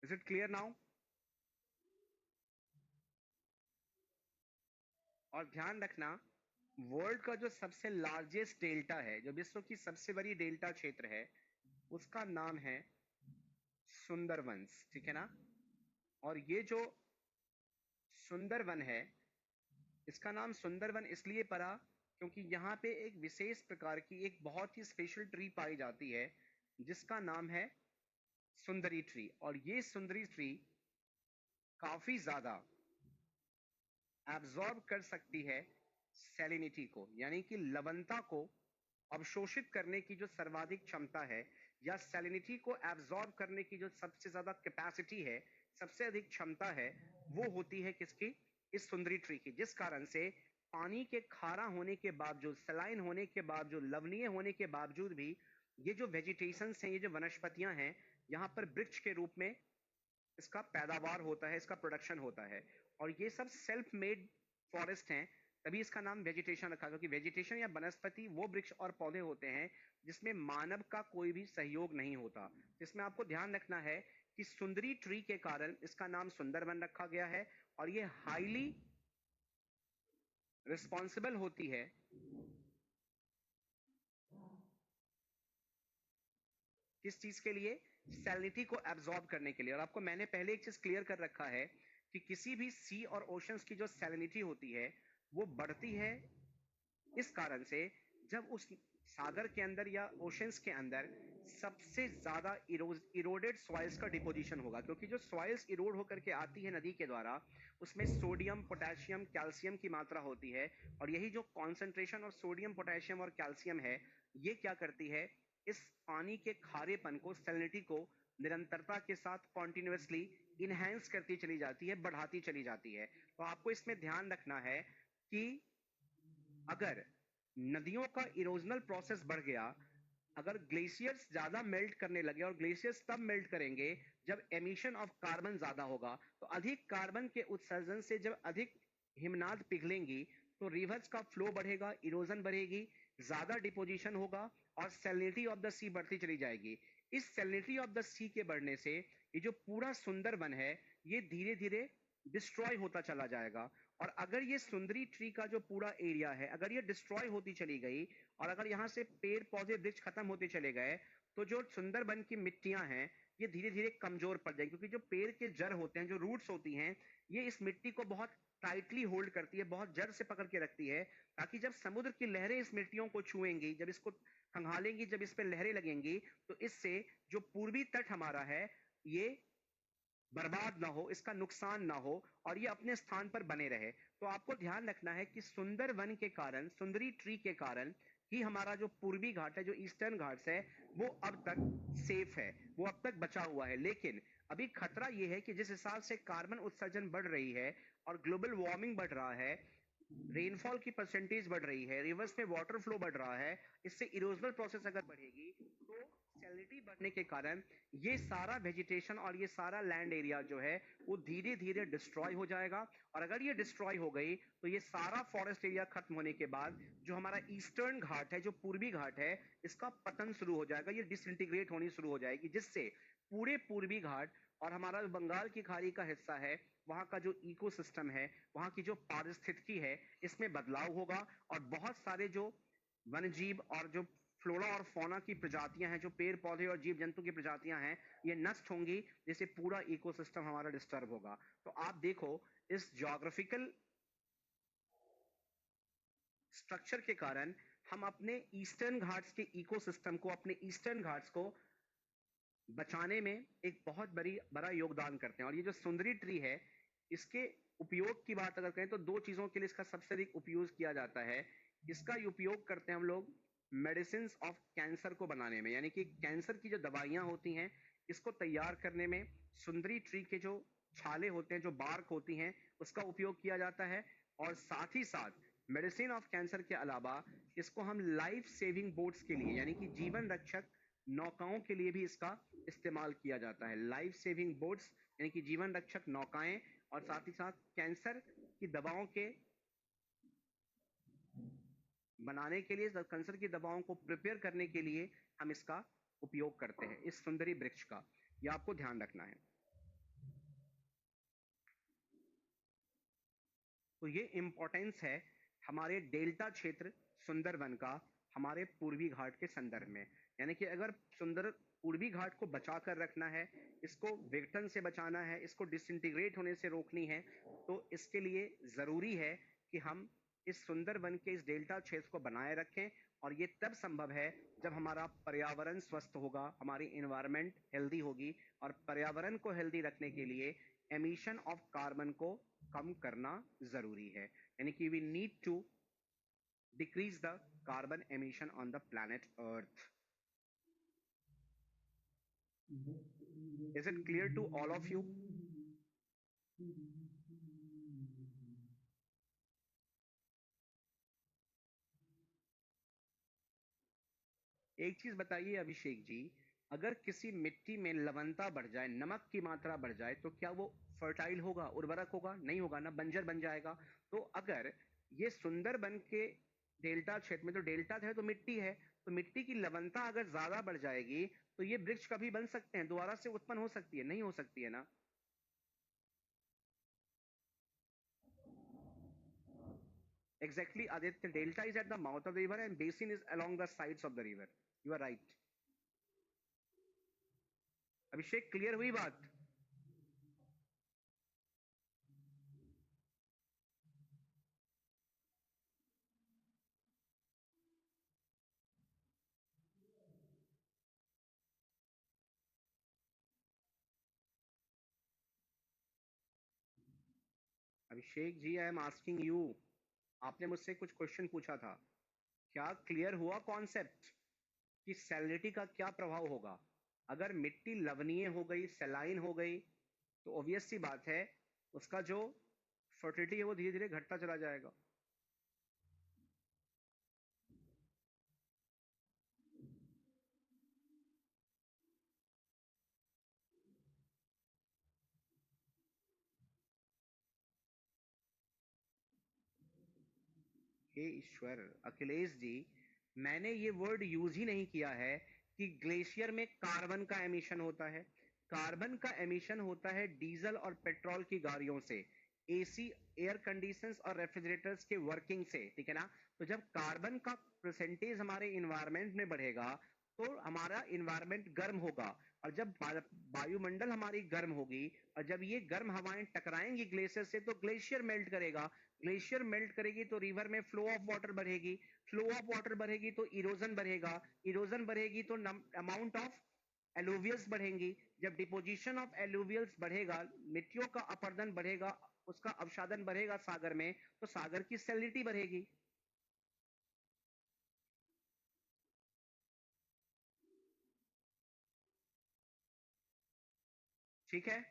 Speaker 1: is it clear now? और ध्यान रखना, वर्ल्ड का जो सबसे लार्जेस्ट डेल्टा है, जो विश्व की सबसे बड़ी डेल्टा क्षेत्र है, उसका नाम है सुंदरबंस, ठीक है ना? और ये जो सुंदरवन है, इसका नाम सुंदरवन इसलिए पड़ा क्योंकि यहाँ पे एक विशेष प्रकार की एक बहुत ही स्पेशल ट्री पाई जाती है जिसका नाम है सुंदरी ट्री। और ये सुंदरी ट्री काफी ज्यादा एब्जॉर्ब कर सकती है सैलिनिटी को, यानी कि लवणता को अवशोषित करने की जो सर्वाधिक क्षमता है, या सैलिनिटी को एब्जॉर्ब करने की जो सबसे ज्यादा कैपेसिटी है, सबसे अधिक क्षमता है, वो होती है किसकी? इस सुंदरी ट्री की। जिस कारण से पानी के खारा होने के बावजूद, सलाइन होने के बावजूद, लवणीय होने के बावजूद भी ये जो वेजिटेशन हैं, ये जो वनस्पतियां हैं, यहाँ पर वृक्ष के रूप में इसका पैदावार होता है, इसका प्रोडक्शन होता है। और ये सब सेल्फ मेड फॉरेस्ट हैं, तभी इसका नाम वेजिटेशन रखा, क्योंकि वेजिटेशन या वनस्पति वो वृक्ष और पौधे होते हैं जिसमें मानव का कोई भी सहयोग नहीं होता। इसमें आपको ध्यान रखना है कि सुंदरी ट्री के कारण इसका नाम सुंदरबन रखा गया है, और ये हाईली रिस्पॉन्सिबल होती है किस चीज के लिए? सैलिनिटी को एब्जॉर्ब करने के लिए। और आपको मैंने पहले एक चीज क्लियर कर रखा है कि किसी भी सी और ओशंस की जो सैलिनिटी होती है वो बढ़ती है इस कारण से जब उस सागर के अंदर या ओशंस के अंदर सबसे ज्यादा इरोडेड सॉइल्स का डिपोजिशन होगा, क्योंकि जो सॉइल्स इरोड होकर के आती है नदी के द्वारा उसमें सोडियम, पोटेशियम, कैल्शियम की मात्रा होती है। और यही जो कॉन्सेंट्रेशन ऑफ सोडियम, पोटेशियम और कैल्शियम है, ये क्या करती है, इस पानी के खारेपन को, सैलिनिटी को निरंतरता के साथ कॉन्टिन्यूसली इनहेंस करती चली जाती है, बढ़ाती चली जाती है। तो आपको इसमें ध्यान रखना है कि अगर नदियों का इरोजनल प्रोसेस बढ़ गया, अगर ग्लेशियर्स ज्यादा मेल्ट करने लगे, और ग्लेशियर्स तब मेल्ट करेंगे जब एमिशन ऑफ कार्बन ज्यादा होगा, तो अधिक कार्बन के उत्सर्जन से जब अधिक हिमनाद पिघलेंगी तो रिवर्स का फ्लो बढ़ेगा, इरोजन बढ़ेगी, ज्यादा डिपोजिशन होगा और सैलिनिटी ऑफ द सी बढ़ती चली जाएगी। इस सैलिनिटी ऑफ द सी के बढ़ने से ये जो पूरा सुंदरबन है ये धीरे धीरे डिस्ट्रॉय होता चला जाएगा। और अगर ये सुंदरी ट्री का जो पूरा एरिया है अगर ये डिस्ट्रॉय होती चली गई और अगर यहाँ से पेड़ पौधे वृक्ष खत्म होते चले गए तो जो सुंदरबन की मिट्टियां हैं ये धीरे धीरे कमजोर पड़ जाएंगी, क्योंकि जो पेड़ के जड़ होते हैं, जो रूट्स होती हैं, ये इस मिट्टी को बहुत टाइटली होल्ड करती है, बहुत जड़ से पकड़ के रखती है, ताकि जब समुद्र की लहरें इस मिट्टियों को छुएंगी, जब इसको खंगालेंगी, जब इस पर लहरें लगेंगी, तो इससे जो पूर्वी तट हमारा है ये बर्बाद ना हो, इसका नुकसान ना हो और ये अपने स्थान पर बने रहे। तो आपको ध्यान रखना है कि सुंदर वन के कारण, सुंदरी ट्री के कारण ही हमारा जो पूर्वी घाट है, जो ईस्टर्न घाट्स है, वो अब तक सेफ है, वो अब तक बचा हुआ है। लेकिन अभी खतरा ये है कि जिस हिसाब से कार्बन उत्सर्जन बढ़ रही है और ग्लोबल वार्मिंग बढ़ रहा है, रेनफॉल की परसेंटेज बढ़ रही है, रिवर्स में वाटर फ्लो बढ़ रहा है, इससे इरोजनल प्रोसेस अगर बढ़ेगी तो सैलिनिटी बढ़ने के कारण ये सारा वेजिटेशन और ये सारा लैंड एरिया जो है वो धीरे धीरे डिस्ट्रॉय हो जाएगा। और अगर ये डिस्ट्रॉय हो गई तो ये सारा फॉरेस्ट एरिया खत्म होने के बाद जो हमारा ईस्टर्न घाट है, जो पूर्वी घाट है, इसका पतन शुरू हो जाएगा, ये डिसइंटीग्रेट होनी शुरू हो जाएगी, जिससे पूरे पूर्वी घाट और हमारा जो बंगाल की खाड़ी का हिस्सा है वहां का जो इकोसिस्टम है, वहां की जो पारिस्थितिकी है, इसमें बदलाव होगा और बहुत सारे जो वन्यजीव और जो फ्लोरा और फौना की प्रजातियां हैं, जो पेड़ पौधे और जीव जंतु की प्रजातियां हैं, ये नष्ट होंगी, जिससे पूरा इकोसिस्टम हमारा डिस्टर्ब होगा। तो आप देखो इस ज्योग्राफिकल स्ट्रक्चर के कारण हम अपने ईस्टर्न घाट्स के इकोसिस्टम को, अपने ईस्टर्न घाट्स को बचाने में एक बहुत बड़ा योगदान करते हैं। और ये जो सुंदरी ट्री है, इसके उपयोग की बात अगर करें तो दो चीजों के लिए इसका सबसे अधिक उपयोग किया जाता है। इसका उपयोग करते हैं हम लोग मेडिसिन ऑफ कैंसर को बनाने में, यानी कि कैंसर की जो दवाइयां होती हैं इसको तैयार करने में सुंदरी ट्री के जो छाले होते हैं, जो बार्क होती हैं, उसका उपयोग किया जाता है। और साथ ही साथ मेडिसिन ऑफ कैंसर के अलावा इसको हम लाइफ सेविंग बोट्स के लिए, यानी कि जीवन रक्षक नौकाओं के लिए भी इसका इस्तेमाल किया जाता है। लाइफ सेविंग बोट्स यानी कि जीवन रक्षक नौकाएं, और साथ ही साथ कैंसर की दवाओं के बनाने के लिए, कैंसर की दवाओं को प्रिपेयर करने के लिए हम इसका उपयोग करते हैं, इस सुंदरी वृक्ष का। यह आपको ध्यान रखना है। तो ये इंपॉर्टेंस है हमारे डेल्टा क्षेत्र सुंदरवन का हमारे पूर्वी घाट के संदर्भ में। यानी कि अगर सुंदर पूर्वी घाट को बचा कर रखना है, इसको विघटन से बचाना है, इसको डिसइंटीग्रेट होने से रोकनी है, तो इसके लिए जरूरी है कि हम इस सुंदरवन के इस डेल्टा क्षेत्र को बनाए रखें। और ये तब संभव है जब हमारा पर्यावरण स्वस्थ होगा, हमारी एनवायरनमेंट हेल्दी होगी। और पर्यावरण को हेल्दी रखने के लिए एमिशन ऑफ कार्बन को कम करना जरूरी है, यानी कि we need to decrease the carbon emission on the planet Earth. Is it clear to all of you? एक चीज बताइए अभिषेक जी, अगर किसी मिट्टी में लवणता बढ़ जाए, नमक की मात्रा बढ़ जाए, तो क्या वो फर्टाइल होगा, उर्वरक होगा? नहीं होगा ना, बंजर बन जाएगा। तो अगर ये सुंदरबन के डेल्टा क्षेत्र में, तो डेल्टा है तो मिट्टी है, तो मिट्टी की लवणता अगर ज्यादा बढ़ जाएगी तो ये वृक्ष कभी बन सकते हैं, दोबारा से उत्पन्न हो सकती है? नहीं हो सकती है ना। Exactly, Aditya. Delta is at the mouth of the river and basin is along the sides of the river. You are right. Abhishek clear हुई बात? अभिषेक जी, आई एम आस्किंग यू, आपने मुझसे कुछ क्वेश्चन पूछा था, क्या क्लियर हुआ कॉन्सेप्ट कि सैलिनिटी का क्या प्रभाव होगा? अगर मिट्टी लवणीय हो गई, सलाइन हो गई, तो ऑब्वियस सी बात है उसका जो फर्टिलिटी है वो धीरे धीरे घटता चला जाएगा. हे ईश्वर, अखिलेश जी, मैंने ये वर्ड यूज ही नहीं किया है कि ग्लेशियर में कार्बन का एमिशन होता है. कार्बन का एमिशन होता है डीजल और पेट्रोल की गाड़ियों से, एसी, एयर कंडीशंस और रेफ्रिजरेटर्स के वर्किंग से, ठीक है ना? तो जब कार्बन का परसेंटेज हमारे इन्वायरमेंट में बढ़ेगा तो हमारा इन्वायरमेंट गर्म होगा, और जब वायुमंडल हमारी गर्म होगी और जब ये गर्म हवाएं टकराएंगी ग्लेशियर से तो ग्लेशियर मेल्ट करेगा. ग्लेशियर मेल्ट करेगी तो रिवर में फ्लो ऑफ वाटर बढ़ेगी, फ्लो ऑफ वाटर बढ़ेगी तो इरोजन बढ़ेगा, इरोजन बढ़ेगी तो अमाउंट ऑफ एलुवियल्स बढ़ेंगी. जब डिपोजिशन ऑफ एलुवियल्स बढ़ेगा, मिट्टियों का अपरदन बढ़ेगा, उसका अवसादन बढ़ेगा सागर में, तो सागर की सैलिनिटी बढ़ेगी. ठीक है?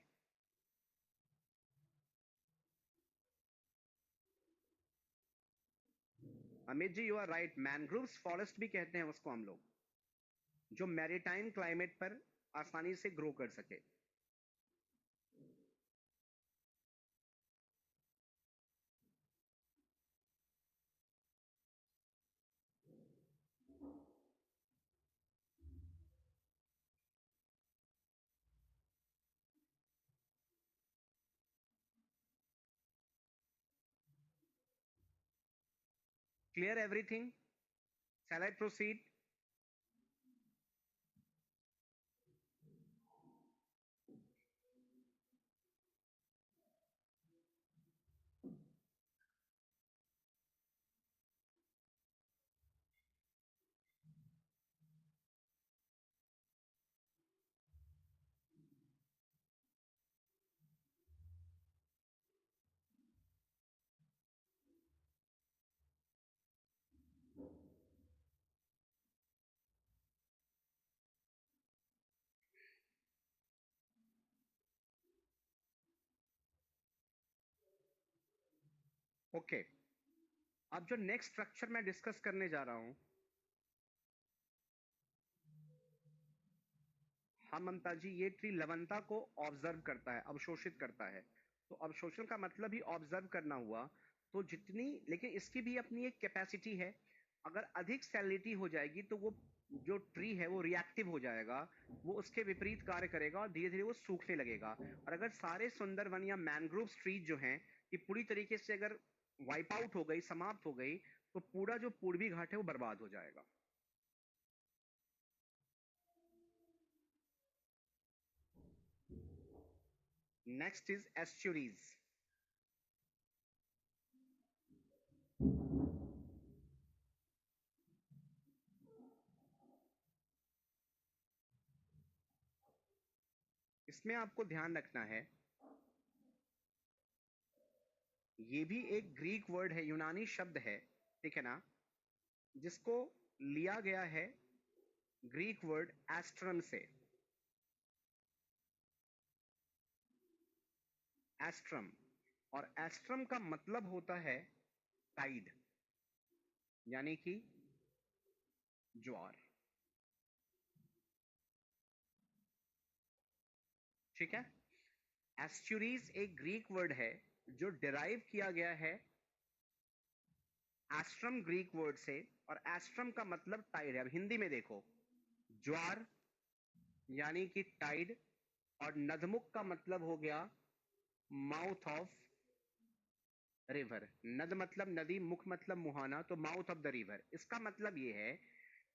Speaker 1: Amit ji, you are right. Mangroves forest भी कहते हैं उसको हम लोग, जो मैरीटाइम क्लाइमेट पर आसानी से ग्रो कर सके. Clear everything? Shall I proceed? Okay, अब जो नेक्स्ट स्ट्रक्चर मैं डिस्कस करने जा रहा हूं, हाँ ममता जी, ये ट्री लवणता को ऑब्जर्व करता है, अवशोषित करता है. तो अवशोषण का मतलब ही ऑब्जर्व करना हुआ. तो जितनी, लेकिन इसकी भी अपनी एक कैपेसिटी है. अगर अधिक सैलिनिटी हो जाएगी तो वो जो ट्री है वो रिएक्टिव हो जाएगा, वो उसके विपरीत कार्य करेगा और धीरे धीरे वो सूखने लगेगा. और अगर सारे सुंदरवन या मैनग्रोव ट्रीज जो हैं ये पूरी तरीके से अगर वाइप आउट हो गई, समाप्त हो गई, तो पूरा जो पूर्वी घाट है वो बर्बाद हो जाएगा. Next is estuaries. इसमें आपको ध्यान रखना है, ये भी एक ग्रीक वर्ड है, यूनानी शब्द है, ठीक है ना, जिसको लिया गया है ग्रीक वर्ड एस्ट्रम से. एस्ट्रम, और एस्ट्रम का मतलब होता है टाइड, यानी कि ज्वार. ठीक है? एस्चुरीज एक ग्रीक वर्ड है जो डिराइव किया गया है एस्ट्रम ग्रीक वर्ड से, और एस्ट्रम का मतलब टाइड है. अब हिंदी में देखो, ज्वार यानी कि टाइड, और नदमुख का मतलब हो गया माउथ ऑफ रिवर, नद मतलब नदी, मुख मतलब मुहाना, तो माउथ ऑफ द रिवर। इसका मतलब ये है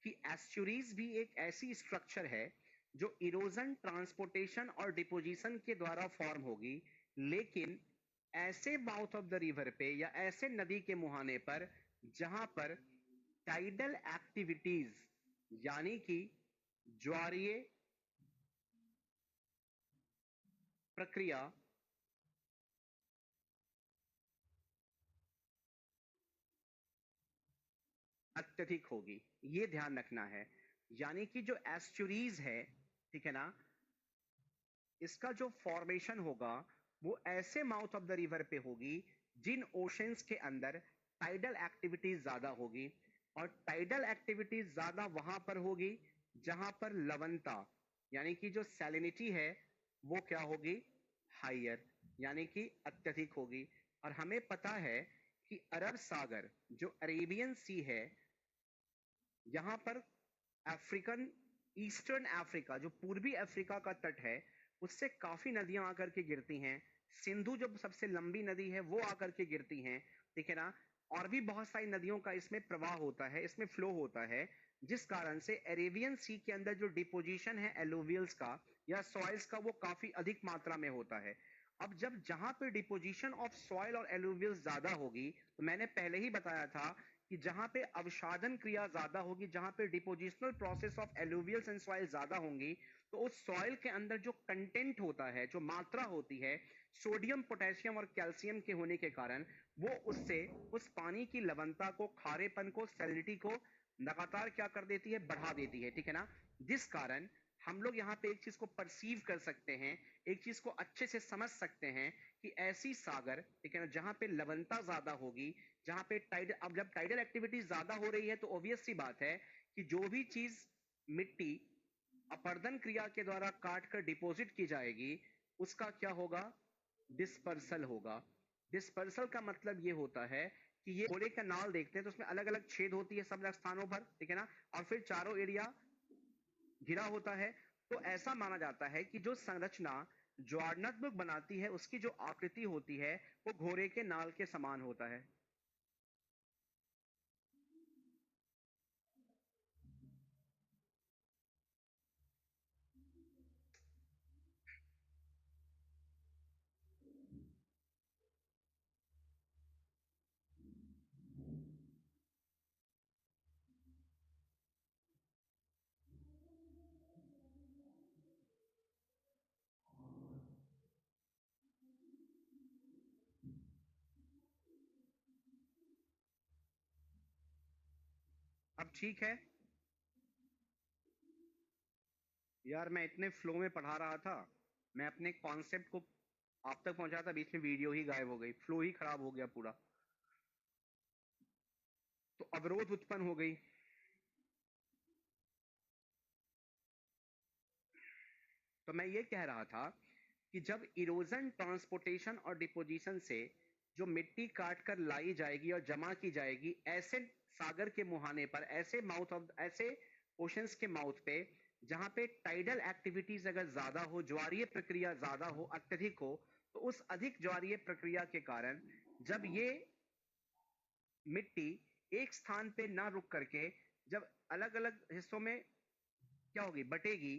Speaker 1: कि एस्चुरीज भी एक ऐसी स्ट्रक्चर है जो इरोजन, ट्रांसपोर्टेशन और डिपोजिशन के द्वारा फॉर्म होगी, लेकिन ऐसे माउथ ऑफ द रिवर पे या ऐसे नदी के मुहाने पर जहां पर टाइडल एक्टिविटीज यानी कि ज्वारीय प्रक्रिया अत्यधिक होगी, ये ध्यान रखना है। यानी कि जो एस्चुरीज है, ठीक है ना, इसका जो फॉर्मेशन होगा वो ऐसे माउथ ऑफ द रिवर पे होगी जिन ओशंस के अंदर टाइडल एक्टिविटीज ज्यादा होगी, और टाइडल एक्टिविटीज ज्यादा वहां पर होगी जहां पर लवणता यानी कि जो सैलिनिटी है वो क्या होगी, हाइयर, यानी कि अत्यधिक होगी। और हमें पता है कि अरब सागर, जो अरेबियन सी है, यहां पर अफ्रीकन, ईस्टर्न अफ्रीका, जो पूर्वी अफ्रीका का तट है, उससे काफी नदियां आकर के गिरती हैं। सिंधु जो सबसे लंबी नदी है वो आकर के गिरती हैं, ठीक है ना। और भी बहुत सारी नदियों का इसमें प्रवाह होता है, इसमें फ्लो होता है, जिस कारण से अरेबियन सी के अंदर जो डिपोजिशन है एलुवियल्स का या सॉइल्स का, वो काफी अधिक मात्रा में होता है। अब जब जहां पे डिपोजिशन ऑफ सॉइल और एलुवियल्स ज्यादा होगी, तो मैंने पहले ही बताया था कि जहां पे अवसादन क्रिया ज्यादा होगी, जहां पे depositional process of alluvials and soil ज्यादा होंगी, तो उस सॉइल के अंदर जो कंटेंट होता है, जो मात्रा होती है सोडियम, पोटेशियम और कैल्शियम के होने के कारण, वो उससे उस पानी की लवणता को, खारेपन को, सैलिनिटी को लगातार क्या कर देती है, बढ़ा देती है, ठीक है ना। जिस कारण हम लोग यहाँ पे एक चीज को परसीव कर सकते हैं, एक चीज को अच्छे से समझ सकते हैं कि ऐसी सागर, ठीक है ना, जहां पे लवणता ज्यादा होगी, जहां पे टाइडल, अब जब टाइडल एक्टिविटी ज्यादा हो रही है तो ऑब्वियस सी बात है कि जो भी चीज मिट्टी अपर्दन क्रिया के द्वारा काट कर डिपॉजिट की जाएगी, उसका क्या होगा, डिस्पर्सल होगा। डिस्पर्सल का मतलब ये होता है कि ये घोड़े का नाल देखते हैं तो उसमें अलग अलग छेद होती है सब स्थानों पर, ठीक है ना, और फिर चारों एरिया घिरा होता है। तो ऐसा माना जाता है कि जो संरचना ज्वारनदमुख बनाती है, उसकी जो आकृति होती है वो घोड़े के नाल के समान होता है। अब ठीक है यार, मैं इतने फ्लो में पढ़ा रहा था, मैं अपने कॉन्सेप्ट को आप तक पहुंचा था, बीच में वीडियो ही गायब हो गई, फ्लो ही खराब हो गया पूरा, तो अवरोध उत्पन्न हो गई। तो मैं ये कह रहा था कि जब इरोजन, ट्रांसपोर्टेशन और डिपोजिशन से जो मिट्टी काट कर लाई जाएगी और जमा की जाएगी ऐसे सागर के मुहाने पर, ऐसे माउथ ऑफ, ऐसे ओशंस के माउथ पे जहां पे टाइडल एक्टिविटीज अगर ज्यादा हो, ज्वारीय प्रक्रिया ज्यादा हो, अत्यधिक हो, तो उस अधिक ज्वारीय प्रक्रिया के कारण जब ये मिट्टी एक स्थान पे ना रुक करके जब अलग अलग हिस्सों में क्या होगी, बटेगी,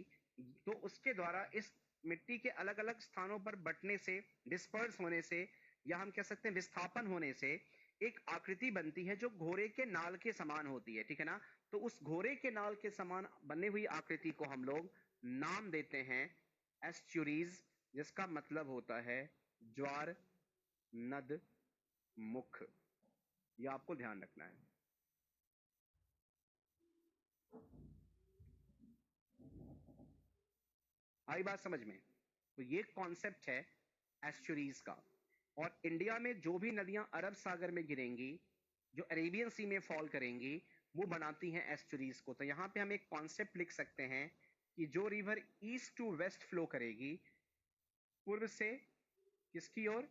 Speaker 1: तो उसके द्वारा इस मिट्टी के अलग अलग स्थानों पर बटने से, डिस्पर्स होने से, या हम कह सकते हैं विस्थापन होने से एक आकृति बनती है जो घोड़े के नाल के समान होती है, ठीक है ना। तो उस घोड़े के नाल के समान बनी हुई आकृति को हम लोग नाम देते हैं एस्चुरीज, जिसका मतलब होता है ज्वार नद मुख। ये आपको ध्यान रखना है। आई बात समझ में? तो ये कॉन्सेप्ट है एस्चुरीज का। और इंडिया में जो भी नदियां अरब सागर में गिरेंगी, जो अरेबियन सी में फॉल करेंगी, वो बनाती हैं एस्चुरीज को। तो यहां पे हम एक कॉन्सेप्ट लिख सकते हैं कि जो river east to west flow करेगी, पूर्व से किसकी ओर,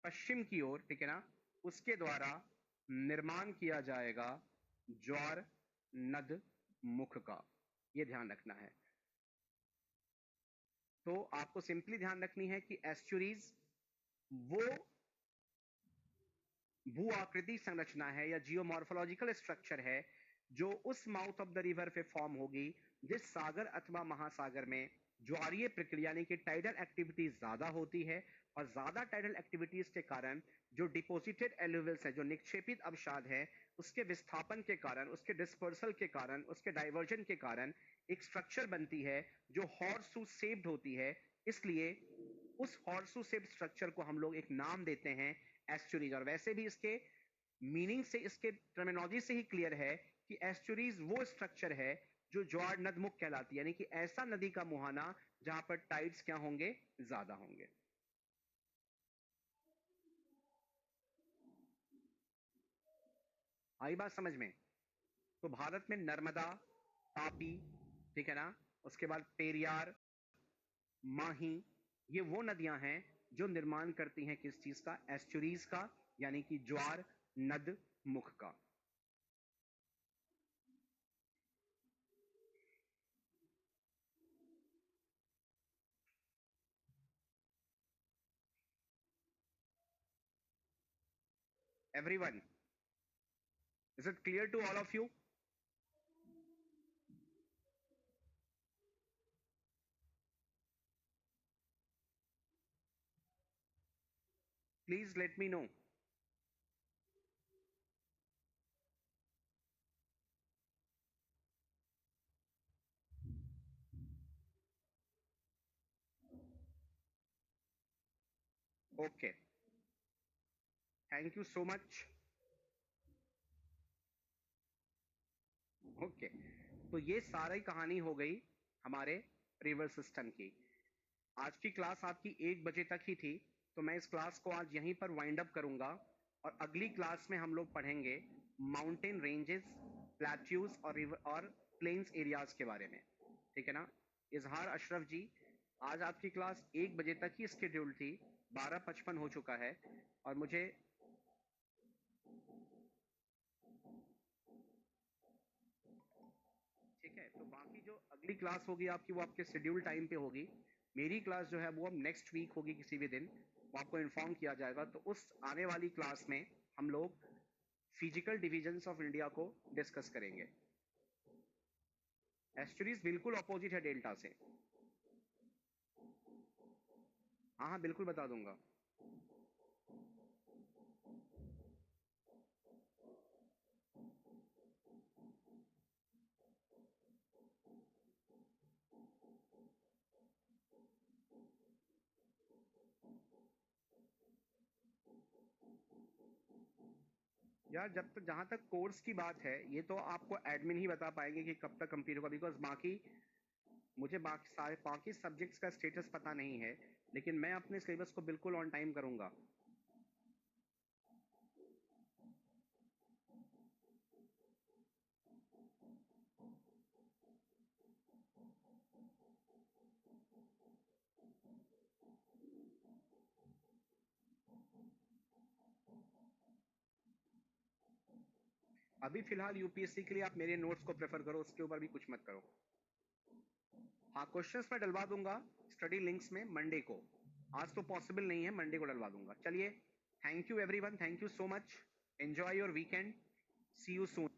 Speaker 1: पश्चिम की ओर, ठीक है ना, उसके द्वारा निर्माण किया जाएगा ज्वार नद मुख का। ये ध्यान रखना है। तो आपको सिंपली ध्यान रखनी है कि एस्चुरीज वो भू आकृति संरचना है या जियोमॉर्फोलॉजिकल स्ट्रक्चर है जो उस माउथ ऑफ द रिवर पे फॉर्म होगी जिस सागर अथवा महासागर में ज्वारीय प्रक्रिया यानी कि टाइडल एक्टिविटीज ज्यादा होती है, और ज्यादा टाइडल एक्टिविटीज के कारण जो डिपोजिटेड एलुविल्स है, जो निक्षेपित अवसाद है, उसके विस्थापन के कारण, उसके डिस्पर्सल के कारण, उसके डाइवर्जन के कारण एक स्ट्रक्चर बनती है जो हॉर्सशू शेप्ड होती है। इसलिए उस हॉर्सशू शेप्ड स्ट्रक्चर को हम लोग एक नाम देते हैं एस्चुरीज। और वैसे भी इसके मीनिंग से, इसके टर्मिनोलॉजी से ही क्लियर है कि एस्चुरीज वो स्ट्रक्चर है जो ज्वार नदमुख कहलाती है, यानी कि ऐसा नदी का मुहाना जहां पर टाइड्स क्या होंगे, ज्यादा होंगे। आई बात समझ में? तो भारत में नर्मदा, तापी, ठीक है ना, उसके बाद पेरियार, माही, ये वो नदियां हैं जो निर्माण करती हैं किस चीज का, एस्चुरीज का, यानी कि ज्वार नद मुख का। Everyone, is it clear to all of you? Please let me know. Okay, thank you so much. Okay, तो ये सारी कहानी हो गई हमारे रिवर सिस्टम की। आज की क्लास आपकी 1 बजे तक ही थी, तो मैं इस क्लास को आज यहीं पर वाइंड अप करूंगा, और अगली क्लास में हम लोग पढ़ेंगे माउंटेन रेंजेस, प्लेट्यूज और रिवर और प्लेन्स एरियाज के बारे में। ठीक है ना? इजहार अशरफ जी, आज आपकी क्लास 1 बजे तक ही स्केड्यूल थी, 12:55 हो चुका है, और मुझे ठीक है, तो बाकी जो अगली क्लास होगी आपकी वो आपके शेड्यूल टाइम पे होगी। मेरी क्लास जो है वो अब नेक्स्ट वीक होगी, किसी भी दिन वो आपको इन्फॉर्म किया जाएगा। तो उस आने वाली क्लास में हम लोग फिजिकल डिविजन्स ऑफ इंडिया को डिस्कस करेंगे। एस्चुरीज बिल्कुल अपोजिट है डेल्टा से। हाँ हाँ, बिल्कुल बता दूंगा। यार, जब तक जहां तक कोर्स की बात है, ये तो आपको एडमिन ही बता पाएंगे कि कब तक कंप्लीट होगा, बिकॉज बाकी मुझे बाकी सब्जेक्ट्स का स्टेटस पता नहीं है, लेकिन मैं अपने सिलेबस को बिल्कुल ऑन टाइम करूंगा। अभी फिलहाल यूपीएससी के लिए आप मेरे नोट्स को प्रेफर करो, उसके ऊपर भी कुछ मत करो। हाँ, क्वेश्चंस मैं डलवा दूंगा स्टडी लिंक्स में मंडे को। आज तो पॉसिबल नहीं है, मंडे को डलवा दूंगा। चलिए, thank you everyone, thank you so much, enjoy your weekend, see you soon.